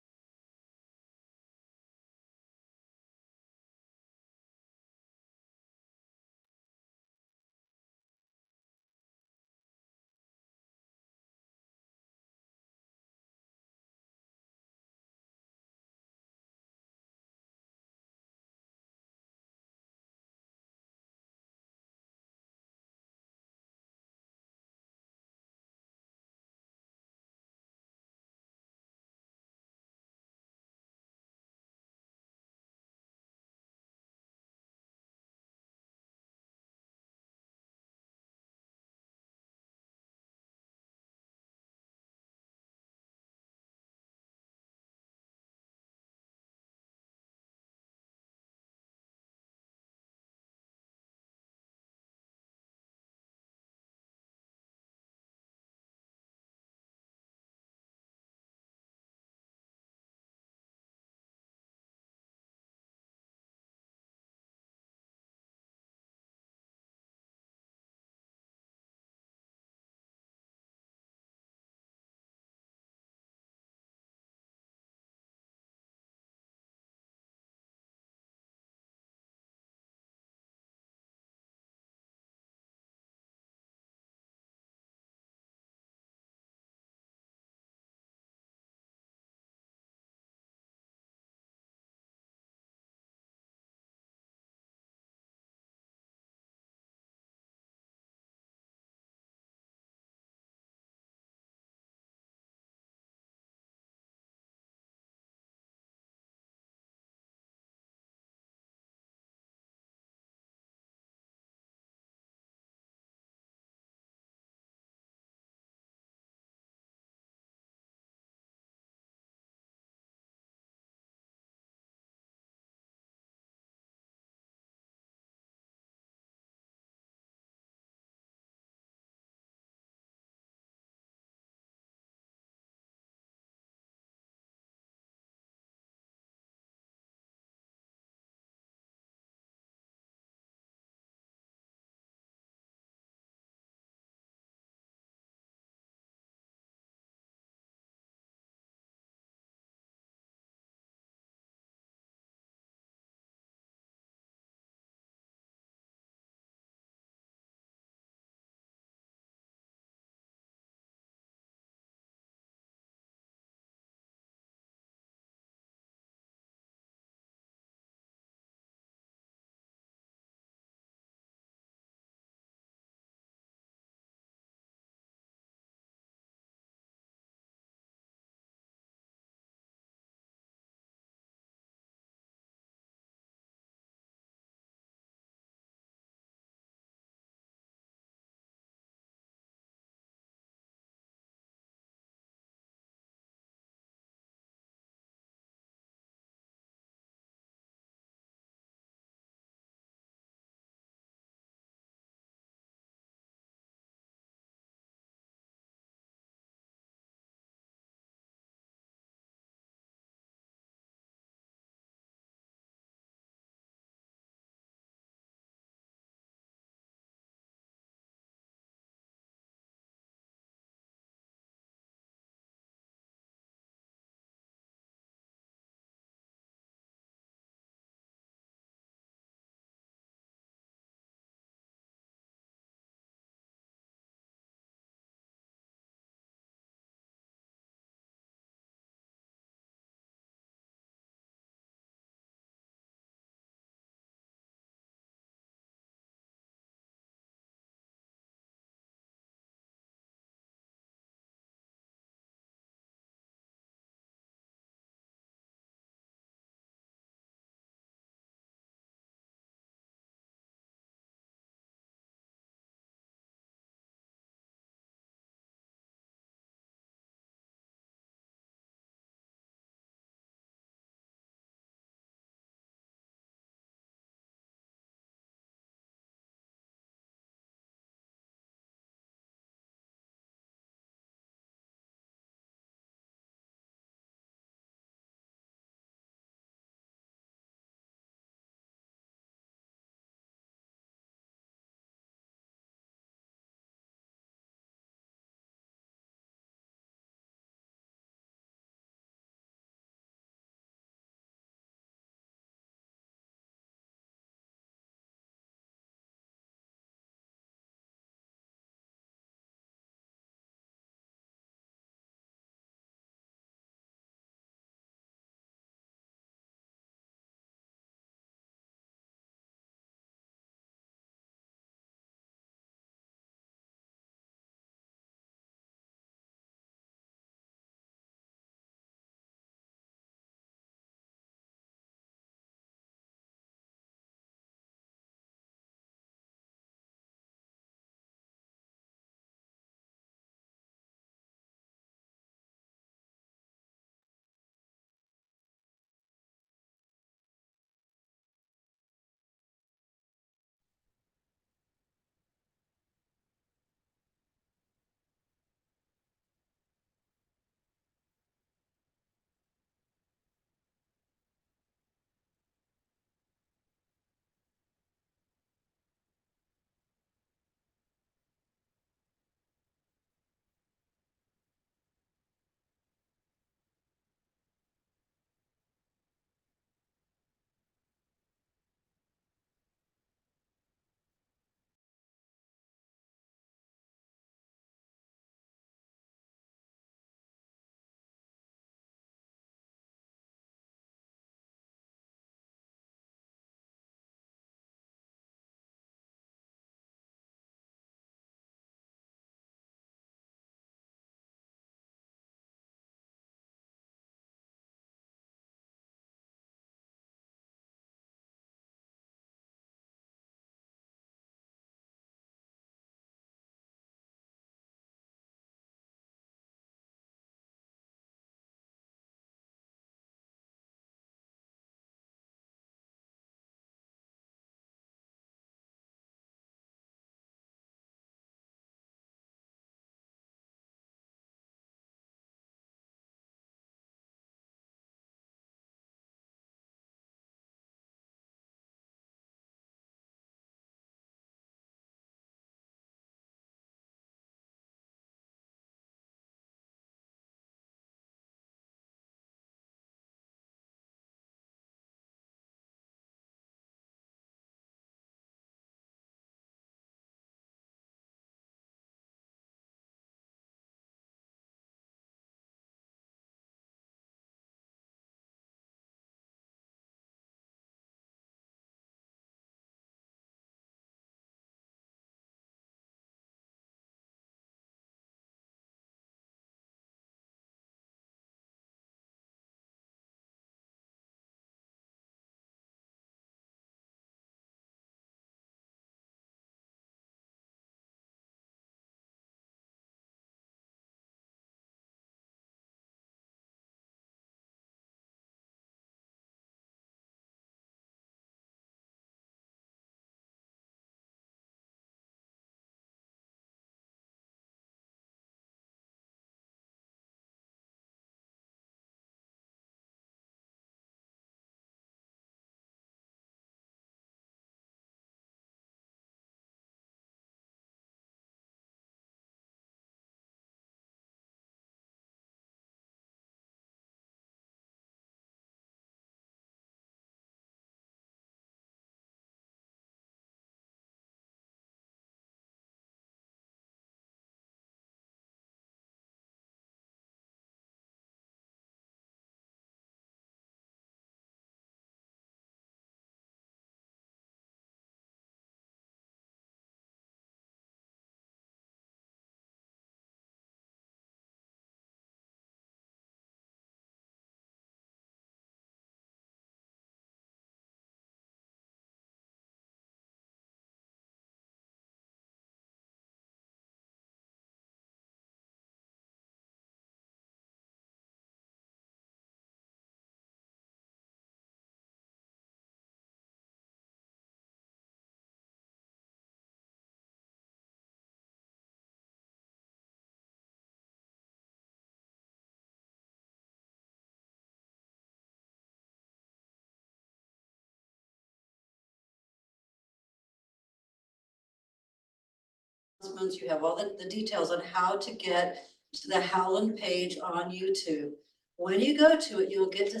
announcements, you have all the details on how to get to the Howland page on YouTube. When you go to it, you'll get to,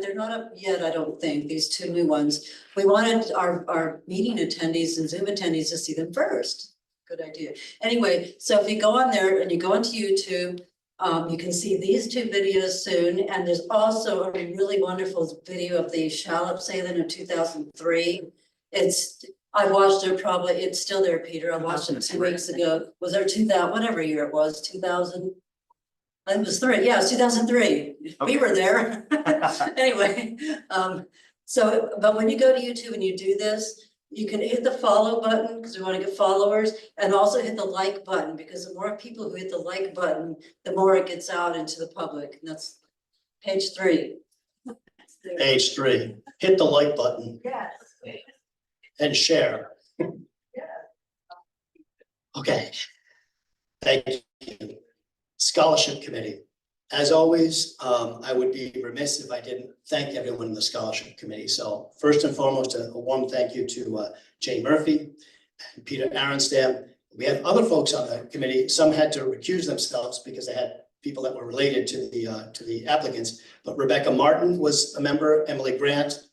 they're not up yet, I don't think, these two new ones. We wanted our meeting attendees and Zoom attendees to see them first. Good idea. Anyway, so if you go on there and you go into YouTube, you can see these two videos soon. And there's also a really wonderful video of the shallop sailing of 2003. I watched it probably, it's still there, Peter. I watched it 2 weeks ago. Was there 2000, whatever year it was, 2000? I think it was 3, yeah, it was 2003. We were there. Anyway, so, but when you go to YouTube and you do this, you can hit the follow button because we want to get followers, and also hit the like button because the more people who hit the like button, the more it gets out into the public. And that's page 3. Page 3, hit the like button. Yes. And share. Okay. Thank you. Scholarship Committee. As always, I would be remiss if I didn't thank everyone in the Scholarship Committee. So first and foremost, a warm thank you to Jay Murphy and Peter Aronstam. We have other folks on the committee. Some had to recuse themselves because they had people that were related to the applicants. But Rebecca Martin was a member, Emily Grant,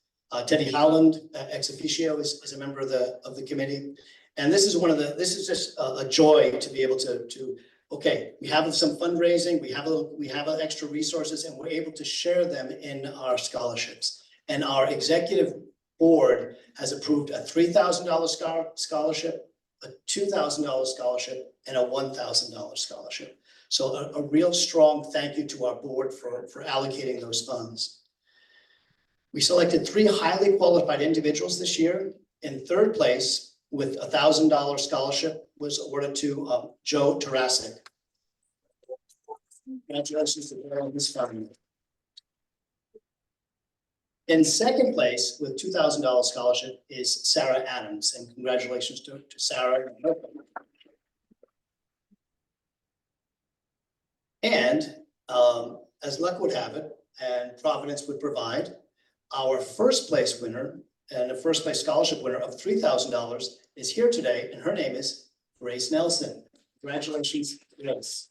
Teddy Howland, ex officio, is a member of the committee. And this is just a joy to be able to okay, we have some fundraising, we have extra resources, and we're able to share them in our scholarships. And our executive board has approved a $3,000 scholarship, a $2,000 scholarship, and a $1,000 scholarship. So a real strong thank you to our board for allocating those funds. We selected 3 highly qualified individuals this year. In third place, with a $1,000 scholarship, was awarded to Joe Tarasic. Congratulations to her and his family. In second place, with $2,000 scholarship, is Sarah Adams, and congratulations to Sarah and her family. And as luck would have it, and Providence would provide, our first place winner and a first place scholarship winner of $3,000 is here today, and her name is Grace Nelson. Congratulations, Grace.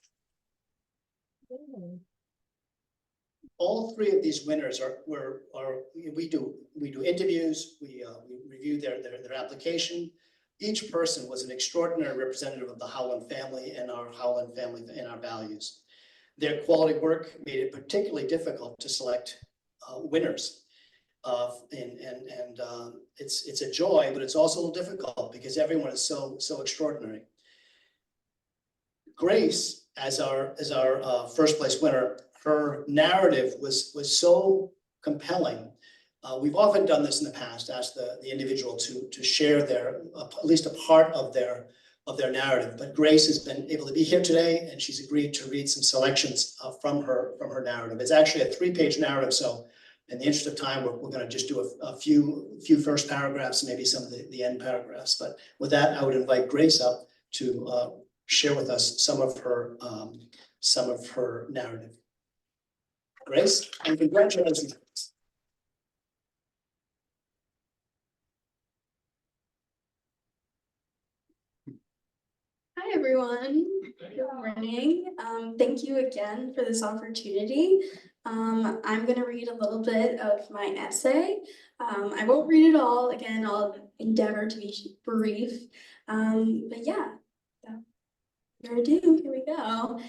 All 3 of these winners we do interviews, we review their application. Each person was an extraordinary representative of the Howland family and our Howland family and our values. Their quality work made it particularly difficult to select winners. It's a joy, but it's also a little difficult because everyone is so extraordinary. Grace, as our first place winner, her narrative was so compelling. We've often done this in the past, asked the individual to share at least a part of their narrative. But Grace has been able to be here today, and she's agreed to read some selections from her narrative. It's actually a 3-page narrative, so in the interest of time, we're going to just do a few first paragraphs, maybe some of the end paragraphs. But with that, I would invite Grace up to share with us some of her narrative. Grace, and congratulations. Hi, everyone. Good morning. Thank you again for this opportunity. I'm going to read a little bit of my essay. I won't read it all. Again, I'll endeavor to be brief. But yeah, without ado, here we go.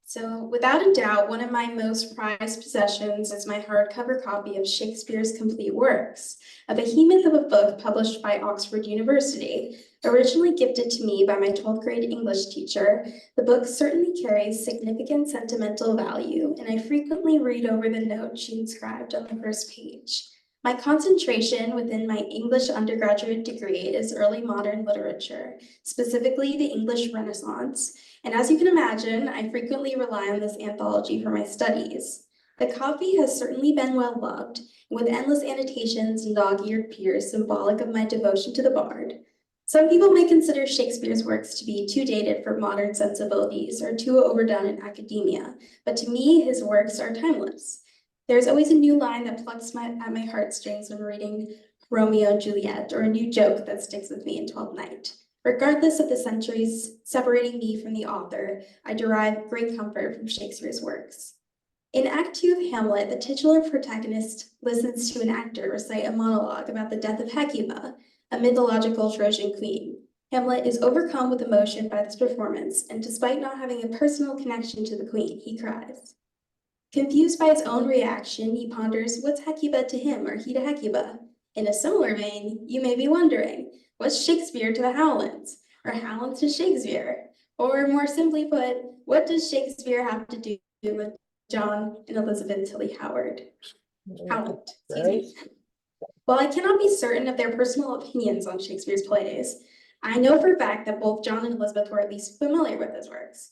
So without a doubt, one of my most prized possessions is my hardcover copy of Shakespeare's Complete Works, a behemoth of a book published by Oxford University. Originally gifted to me by my 12th grade English teacher, the book certainly carries significant sentimental value, and I frequently read over the notes she inscribed on the first page. My concentration within my English undergraduate degree is early modern literature, specifically the English Renaissance, and as you can imagine, I frequently rely on this anthology for my studies. The copy has certainly been well loved, with endless annotations and dog-eared peers symbolic of my devotion to the bard. Some people may consider Shakespeare's works to be too dated for modern sensibilities or too overdone in academia, but to me, his works are timeless. There's always a new line that plucks at my heartstrings when reading Romeo and Juliet, or a new joke that sticks with me in Twelfth Night. Regardless of the centuries separating me from the author, I derive great comfort from Shakespeare's works. In Act 2 of Hamlet, the titular protagonist listens to an actor recite a monologue about the death of Hecuba, a mythological Trojan queen. Hamlet is overcome with emotion by this performance, and despite not having a personal connection to the queen, he cries. Confused by his own reaction, he ponders, what's Hecuba to him or he to Hecuba? In a similar vein, you may be wondering, what's Shakespeare to the Howlands, or Howland to Shakespeare? Or more simply put, what does Shakespeare have to do with John and Elizabeth Tilly Howland? While I cannot be certain of their personal opinions on Shakespeare's plays, I know for a fact that both John and Elizabeth were at least familiar with his works.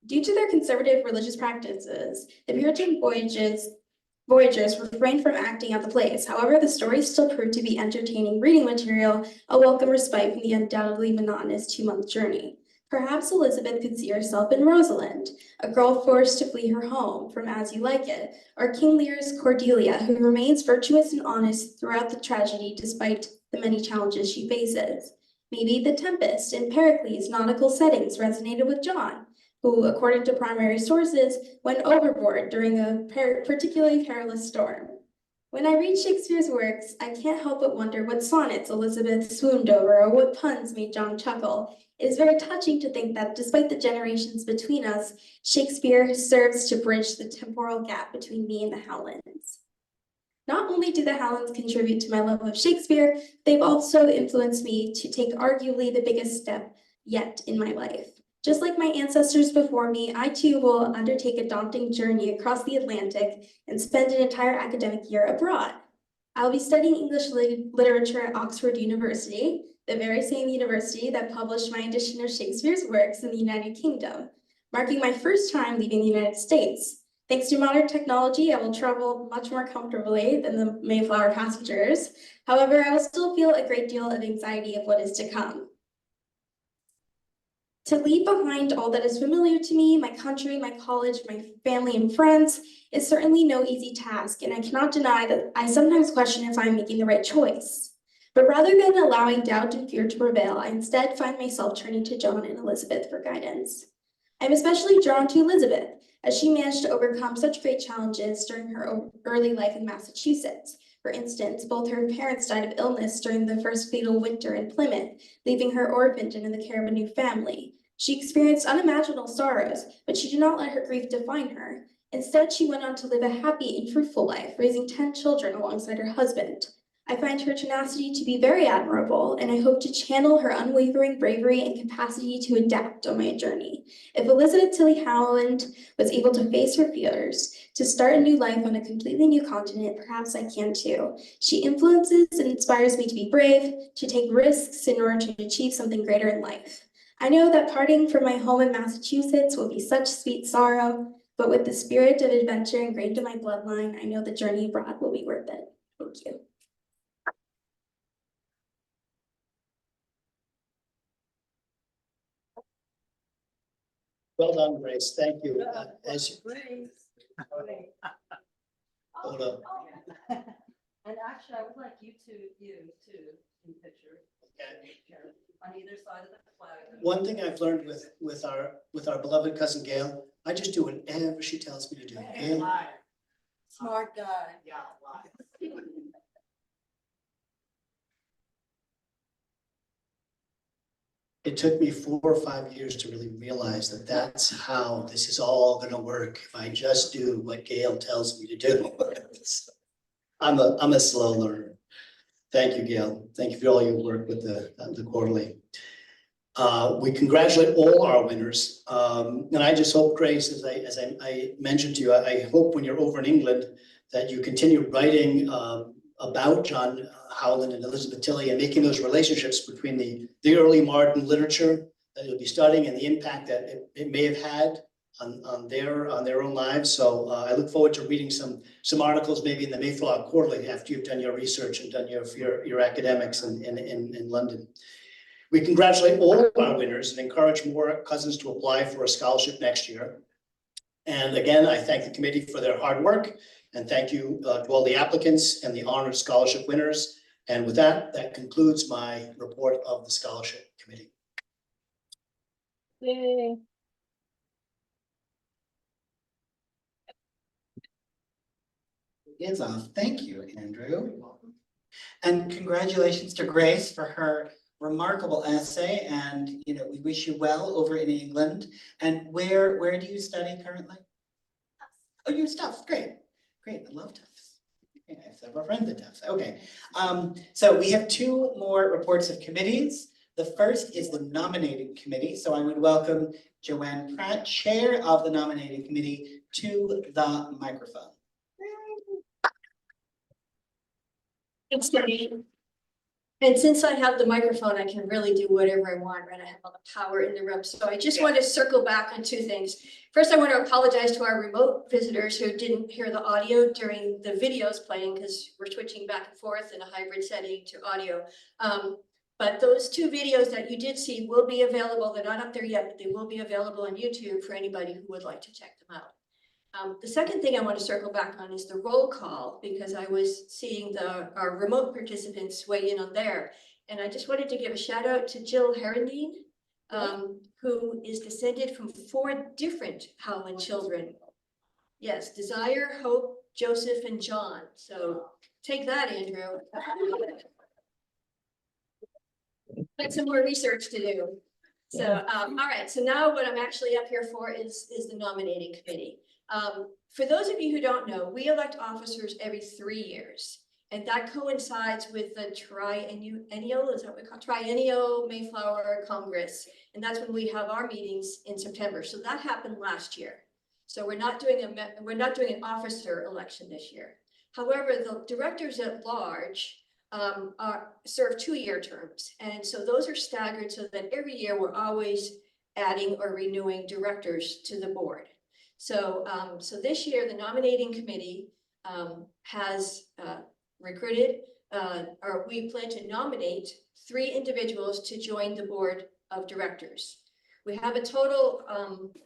Due to their conservative religious practices, the Puritan voyagers refrained from acting out the plays. However, the stories still proved to be entertaining reading material, a welcome respite from the undoubtedly monotonous 2-month journey. Perhaps Elizabeth could see herself in Rosalind, a girl forced to flee her home from As You Like It, or King Lear's Cordelia, who remains virtuous and honest throughout the tragedy despite the many challenges she faces. Maybe The Tempest and Pericles' nautical settings resonated with John, who, according to primary sources, went overboard during a particularly perilous storm. When I read Shakespeare's works, I can't help but wonder what sonnets Elizabeth swooned over or what puns made John chuckle. It is very touching to think that despite the generations between us, Shakespeare serves to bridge the temporal gap between me and the Howlands. Not only do the Howlands contribute to my love of Shakespeare, they've also influenced me to take arguably the biggest step yet in my life. Just like my ancestors before me, I too will undertake a daunting journey across the Atlantic and spend an entire academic year abroad. I'll be studying English literature at Oxford University, the very same university that published my edition of Shakespeare's works in the United Kingdom, marking my first time leaving the United States. Thanks to modern technology, I will travel much more comfortably than the Mayflower passengers. However, I will still feel a great deal of anxiety of what is to come. To leave behind all that is familiar to me, my country, my college, my family and friends, is certainly no easy task, and I cannot deny that I sometimes question if I'm making the right choice. But rather than allowing doubt and fear to prevail, I instead find myself turning to John and Elizabeth for guidance. I'm especially drawn to Elizabeth, as she managed to overcome such great challenges during her early life in Massachusetts. For instance, both her parents died of illness during the first fatal winter in Plymouth, leaving her orphaned and in the care of a new family. She experienced unimaginable sorrows, but she did not let her grief define her. Instead, she went on to live a happy and fruitful life, raising 10 children alongside her husband. I find her tenacity to be very admirable, and I hope to channel her unwavering bravery and capacity to adapt on my journey. If Elizabeth Tilly Howland was able to face her fears, to start a new life on a completely new continent, perhaps I can too. She influences and inspires me to be brave, to take risks in order to achieve something greater in life. I know that parting from my home in Massachusetts will be such sweet sorrow, but with the spirit of adventure ingrained in my bloodline, I know the journey abroad will be worth it. Thank you. Well done, Grace. Thank you. Hold up. And actually, I would like you too, in picture. On either side of the flag. One thing I've learned with our beloved cousin Gail, I just do whatever she tells me to do. Gail? Smart guy. Yeah. It took me 4 or 5 years to really realize that that's how this is all going to work. If I just do what Gail tells me to do. I'm a slow learner. Thank you, Gail. Thank you for all your work with the quarterly. We congratulate all our winners. And I just hope, Grace, as I mentioned to you, I hope when you're over in England that you continue writing about John Howland and Elizabeth Tilly and making those relationships between the early modern literature that you'll be studying and the impact that it may have had on their own lives. So I look forward to reading some articles maybe in the Mayflower Quarterly after you've done your research and done your academics in London. We congratulate all of our winners and encourage more cousins to apply for a scholarship next year. And again, I thank the committee for their hard work, and thank you to all the applicants and the honored scholarship winners. And with that, that concludes my report of the scholarship committee. Yay. It's off. Thank you, Andrew. And congratulations to Grace for her remarkable essay. And, you know, we wish you well over in England. And where do you study currently? Oh, you're Tufts. Great. Great. I love Tufts. Okay, I have several friends at Tufts. Okay. So we have two more reports of committees. The first is the nominating committee. So I would welcome Joanne Pratt, chair of the nominating committee, to the microphone. Thanks, Debbie. And since I have the microphone, I can really do whatever I want, right? I have all the power in the room. So I just want to circle back on two things. First, I want to apologize to our remote visitors who didn't hear the audio during the videos playing because we're switching back and forth in a hybrid setting to audio. But those two videos that you did see will be available. They're not up there yet, but they will be available on YouTube for anybody who would like to check them out. The second thing I want to circle back on is the roll call, because I was seeing our remote participants weigh in on there. And I just wanted to give a shout out to Jill Herendine, who is descended from 4 different Howland children. Yes, Desire, Hope, Joseph, and John. So take that, Andrew. Got some more research to do. So, all right, so now what I'm actually up here for is the nominating committee. For those of you who don't know, we elect officers every 3 years, and that coincides with the triennial, is that what we call triennial Mayflower Congress, and that's when we have our meetings in September. So that happened last year. So we're not doing an officer election this year. However, the directors at large serve 2-year terms, and so those are staggered so that every year we're always adding or renewing directors to the board. So, this year, the nominating committee has recruited, or we plan to nominate 3 individuals to join the board of directors. We have a total,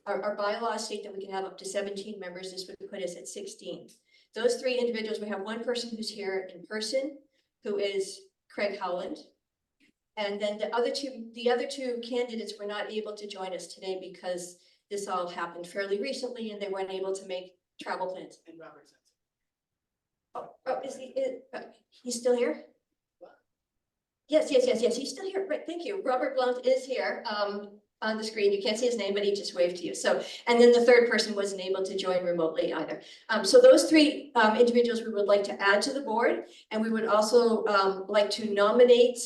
our bylaws state that we can have up to 17 members. This would put us at 16. Those 3 individuals, we have one person who's here in person, who is Craig Howland. And then the other two candidates were not able to join us today because this all happened fairly recently and they weren't able to make travel plans. And Robert He's still here? Yes, he's still here. Right, thank you. Robert Blount is here on the screen. You can't see his name, but he just waved to you. So, and then the third person wasn't able to join remotely either. So those 3 individuals we would like to add to the board, and we would also like to nominate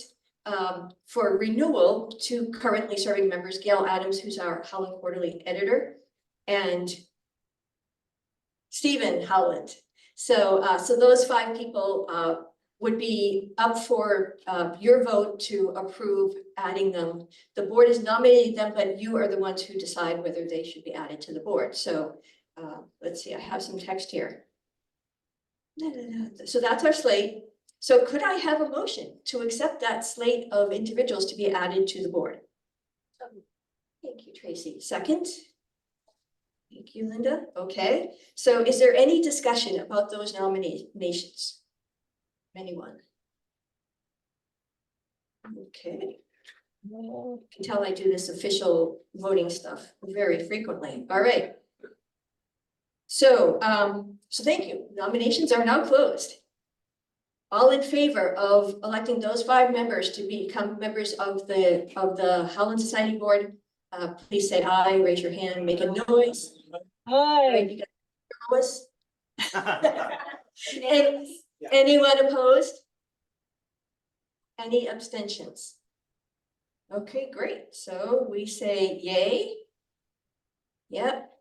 for renewal 2 currently serving members, Gail Adams, who's our Howland Quarterly editor, and Stephen Howland. So those 5 people would be up for your vote to approve adding them. The board has nominated them, but you are the ones who decide whether they should be added to the board. So let's see, I have some text here. So that's our slate. So could I have a motion to accept that slate of individuals to be added to the board? Thank you, Tracy. Second? Thank you, Linda. Okay. So is there any discussion about those nominations? Anyone? Okay. You can tell I do this official voting stuff very frequently. All right. So, so thank you. Nominations are now closed. All in favor of electing those 5 members to become members of the Howland Society Board, please say aye, raise your hand, make a noise. Aye. Right, you got anyone opposed? Any abstentions? Okay, great. So we say yay. Yep.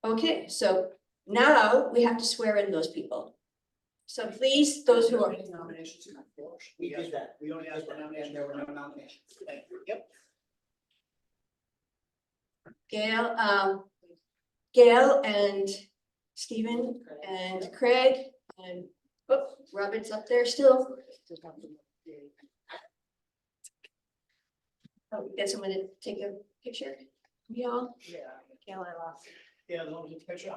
Okay, so now we have to swear in those people. So please, those who are. Nominations. We did that. We only asked for nominations. There were no nominations. Yep. Gail and Stephen and Craig and Robert's up there still. Oh, we got someone to take a picture. Y'all. Yeah. Gail, I lost. Yeah, the one with the picture.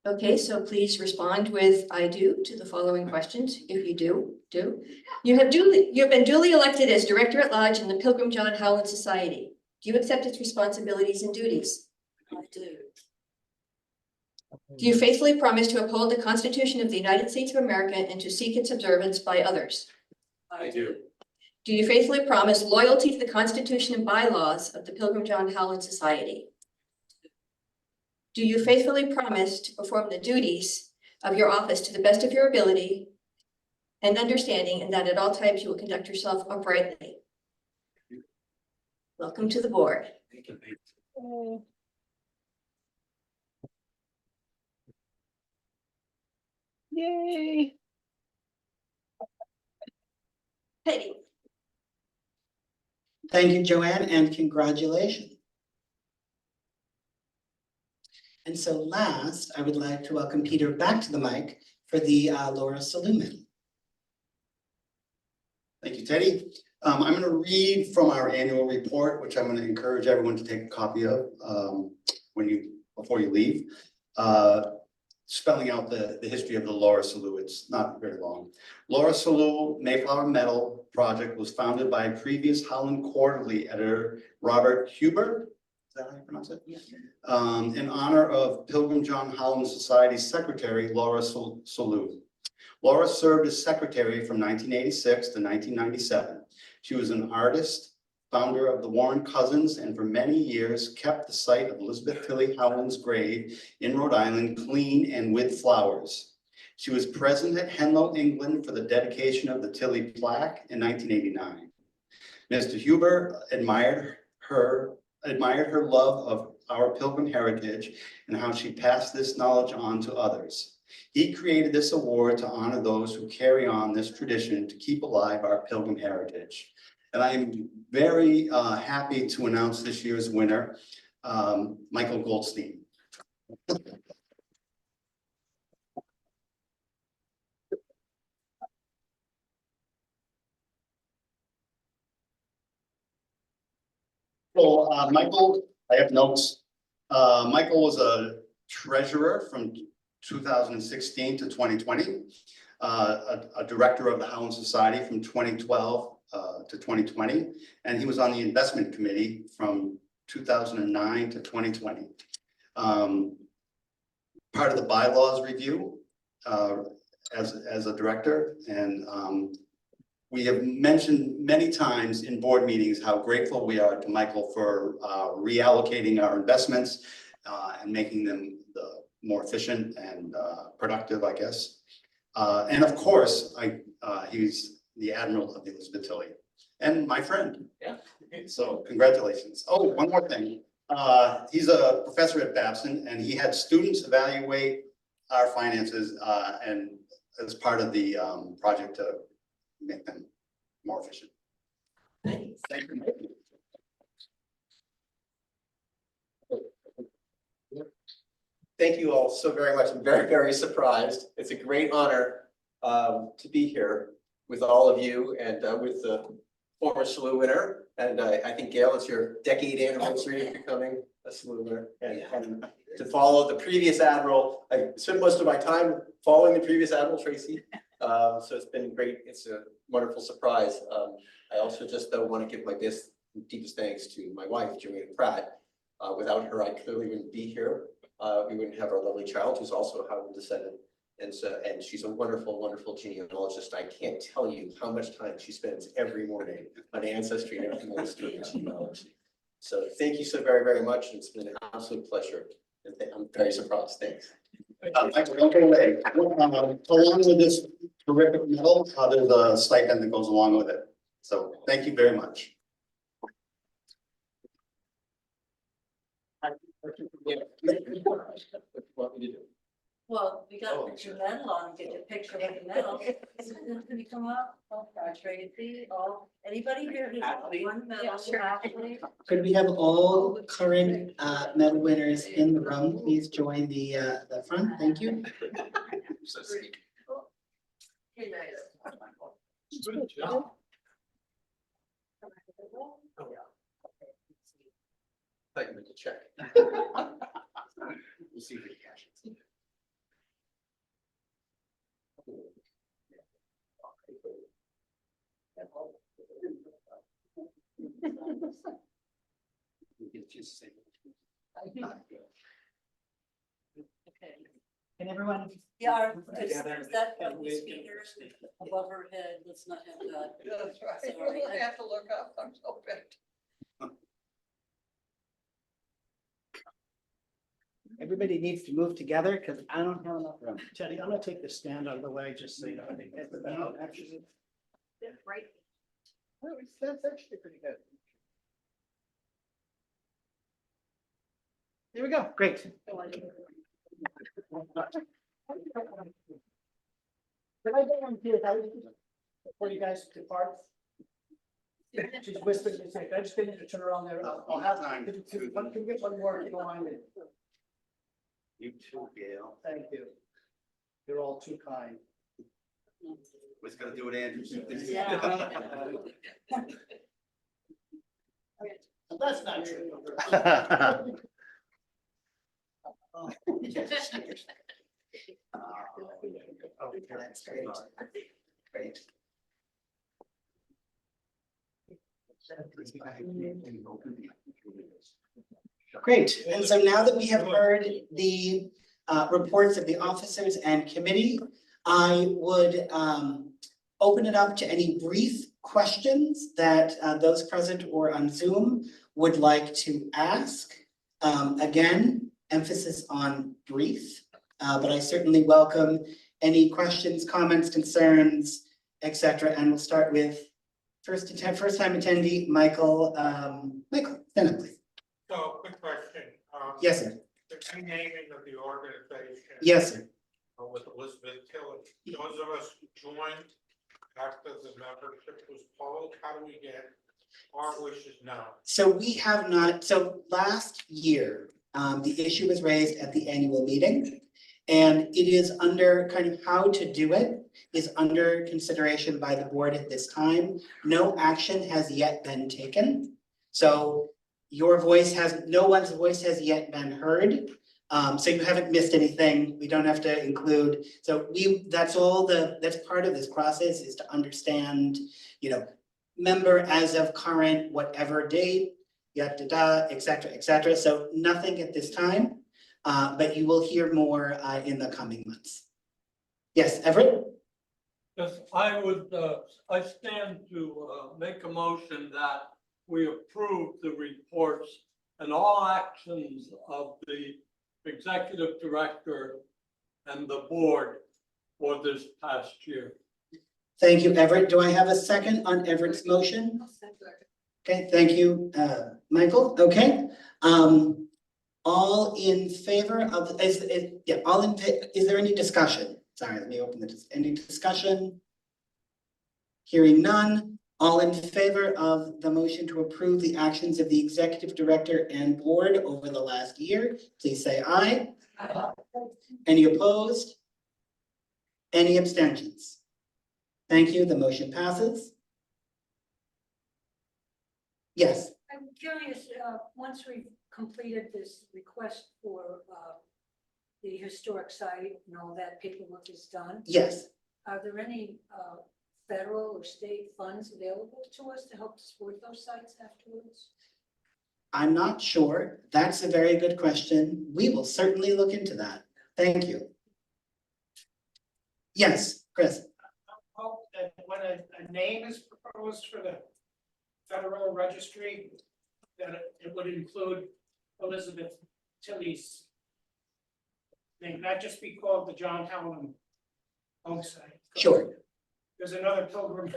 Okay, so please respond with "I do" to the following questions. If you do. You have been duly elected as Director at Large in the Pilgrim John Howland Society. Do you accept its responsibilities and duties? I do. Do you faithfully promise to uphold the Constitution of the United States of America and to seek its observance by others? I do. Do you faithfully promise loyalty to the Constitution and bylaws of the Pilgrim John Howland Society? Do you faithfully promise to perform the duties of your office to the best of your ability and understanding, and that at all times you will conduct yourself uprightly? Welcome to the board. Yay. Heidi. Thank you, Joanne, and congratulations. And so last, I would like to welcome Peter back to the mic for the Laura Salou Medal. Thank you, Teddy. I'm going to read from our annual report, which I'm going to encourage everyone to take a copy of before you leave. Spelling out the history of the Laura Salou. It's not very long. Laura Salou Mayflower Medal Project was founded by previous Howland Quarterly editor Robert Huber. Is that how you pronounce it? Yes. In honor of Pilgrim John Howland Society's secretary, Laura Salou. Laura served as secretary from 1986 to 1997. She was an artist, founder of the Warren Cousins, and for many years kept the site of Elizabeth Tilley Howland's grave in Rhode Island clean and with flowers. She was present at Henlow, England for the dedication of the Tilley plaque in 1989. Mr. Huber admired her love of our Pilgrim heritage and how she passed this knowledge on to others. He created this award to honor those who carry on this tradition to keep alive our Pilgrim heritage. And I am very happy to announce this year's winner, Michael Goldstein. So Michael, I have notes. Michael was a treasurer from 2016 to 2020, a director of the Howland Society from 2012 to 2020, and he was on the investment committee from 2009 to 2020. Part of the bylaws review as a director, and we have mentioned many times in board meetings how grateful we are to Michael for reallocating our investments and making them more efficient and productive, I guess. And of course, he's the Admiral of the Elizabeth Tilley and my friend. Yeah. So congratulations. Oh, one more thing. He's a professor at Babson, and he had students evaluate our finances and as part of the project to make them more efficient. Nice. Thank you. Thank you all so very much. I'm very, very surprised. It's a great honor to be here with all of you and with the former Salou winner. And I think, Gail, it's your decade anniversary of becoming a Salou winner. And to follow the previous Admiral, I spent most of my time following the previous Admiral, Tracy. So it's been great. It's a wonderful surprise. I also just want to give my deepest thanks to my wife, Joanne Pratt. Without her, I clearly wouldn't be here. We wouldn't have our lovely child, who's also a Howland descendant. And she's a wonderful, wonderful genealogist. I can't tell you how much time she spends every morning on Ancestry and everything else doing genealogy. So thank you so very, very much. It's been an absolute pleasure. And I'm very surprised. Thanks. Michael, don't go away. Along with this terrific medal, there's a stipend that goes along with it. So thank you very much. Well, we got your medal on, get your picture with the medal. Can you come up? Tracy, anybody here who's won medal? Ashley? Could we have all current medal winners in the room, please join the front, thank you. Good job. Thank you, check. We'll see if we cash it. Okay. Can everyone? Yeah, is that the speakers above her head? Let's not have that. That's right. Sorry. I have to look up, I'm so bad. Everybody needs to move together because I don't have enough room. Teddy, I'm gonna take the stand out of the way, just so you know. Actually. Right. That's actually pretty good. There we go, great. What I don't want to do is before you guys depart. She's whispering, she's like, I just need to turn around there. I'll have time. Can we get one more if you don't mind? You too, Gail. Thank you. You're all too kind. Was gonna do it, Andrew. That's not true. That's great. Great. Great, and so now that we have heard the reports of the officers and committee, I would open it up to any brief questions that those present or on Zoom would like to ask. Again, emphasis on brief, but I certainly welcome any questions, comments, concerns, etc. And we'll start with first time attendee, Michael. Michael, stand up, please. So, quick question. Yes, sir. The renaming of the organization. Yes, sir. With Elizabeth Tilley, those of us who joined after the membership was polled, how do we get our wishes known? So we have not, so last year, the issue was raised at the annual meeting. And it is under kind of how to do it is under consideration by the board at this time. No action has yet been taken. So your voice no one's voice has yet been heard. So you haven't missed anything. We don't have to include. So that's part of this process is to understand, member as of current, whatever date, et cetera. So nothing at this time. But you will hear more in the coming months. Yes, Everett? Yes, I stand to make a motion that we approve the reports and all actions of the executive director and the board for this past year. Thank you, Everett. Do I have a second on Everett's motion? Okay, thank you, Michael. Okay. All in favor of, is there any discussion? Sorry, let me open any discussion? Hearing none, all in favor of the motion to approve the actions of the executive director and board over the last year, please say aye. Aye. Any opposed? Any abstentions? Thank you, the motion passes. Yes. I'm curious, once we've completed this request for the historic site and all that paperwork is done. Yes. Are there any federal or state funds available to us to help support those sites afterwards? I'm not sure. That's a very good question. We will certainly look into that. Thank you. Yes, Chris. I hope that when a name is proposed for the federal registry, that it would include Elizabeth Tilley's name, not just be called the John Howland home site. Sure. There's another pilgrim.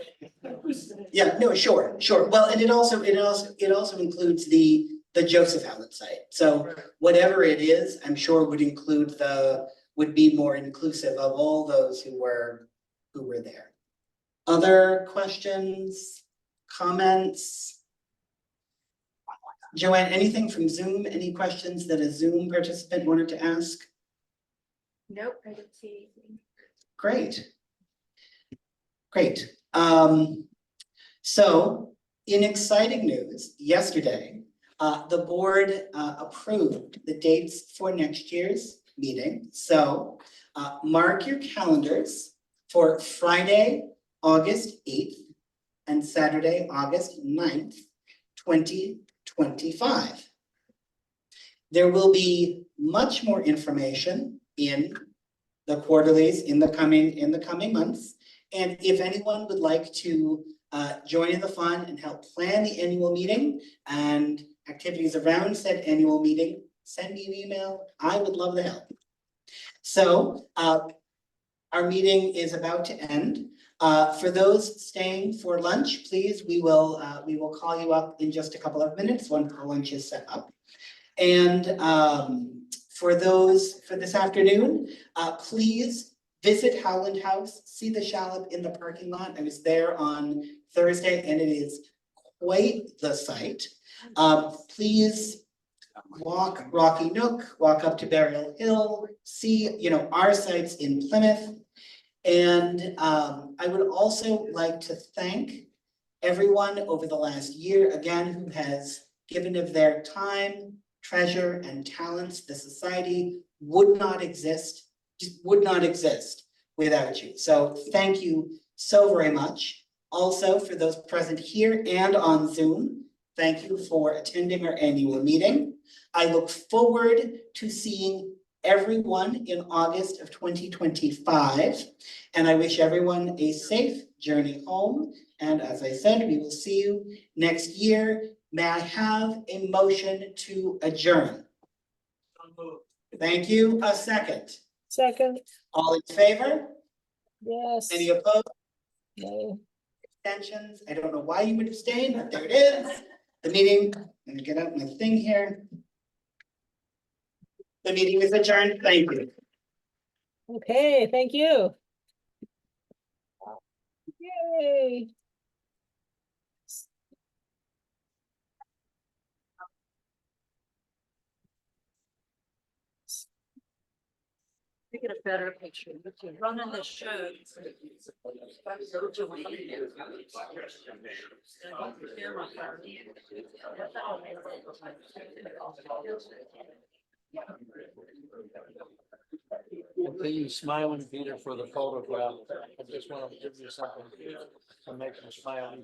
Yeah, no, sure. Well, and it also includes the Joseph Howland site. So whatever it is, I'm sure would be more inclusive of all those who were there. Other questions, comments? Joanne, anything from Zoom? Any questions that a Zoom participant wanted to ask? Nope, I don't see anything. Great. So in exciting news, yesterday, the board approved the dates for next year's meeting. So mark your calendars for Friday, August 8th and Saturday, August 9th, 2025. There will be much more information in the quarterlies in the coming months. And if anyone would like to join in the fun and help plan the annual meeting and activities around said annual meeting, send me an email. I would love the help. So our meeting is about to end. For those staying for lunch, please, we will call you up in just a couple of minutes once the lunch is set up. And for this afternoon, please visit Howland House, see the shallop in the parking lot. I was there on Thursday and it is quite the sight. Please walk Rocky Nook, walk up to Burial Hill, see, our sites in Plymouth. And I would also like to thank everyone over the last year, again, who has given of their time, treasure, and talents. The society would not exist without you. So thank you so very much. Also, for those present here and on Zoom, thank you for attending our annual meeting. I look forward to seeing everyone in August of 2025, and I wish everyone a safe journey home. And as I said, we will see you next year. May I have a motion to adjourn? Thank you. A second. Second. All in favor? Yes. Any opposed? No. Abstentions? I don't know why you would abstain, but there it is. The meeting, let me get out my thing here. The meeting is adjourned. Thank you. Okay, thank you. Yay. We get a better picture. You're running the show. Continue smiling, Peter, for the photograph. I just want to give you something to make you smile.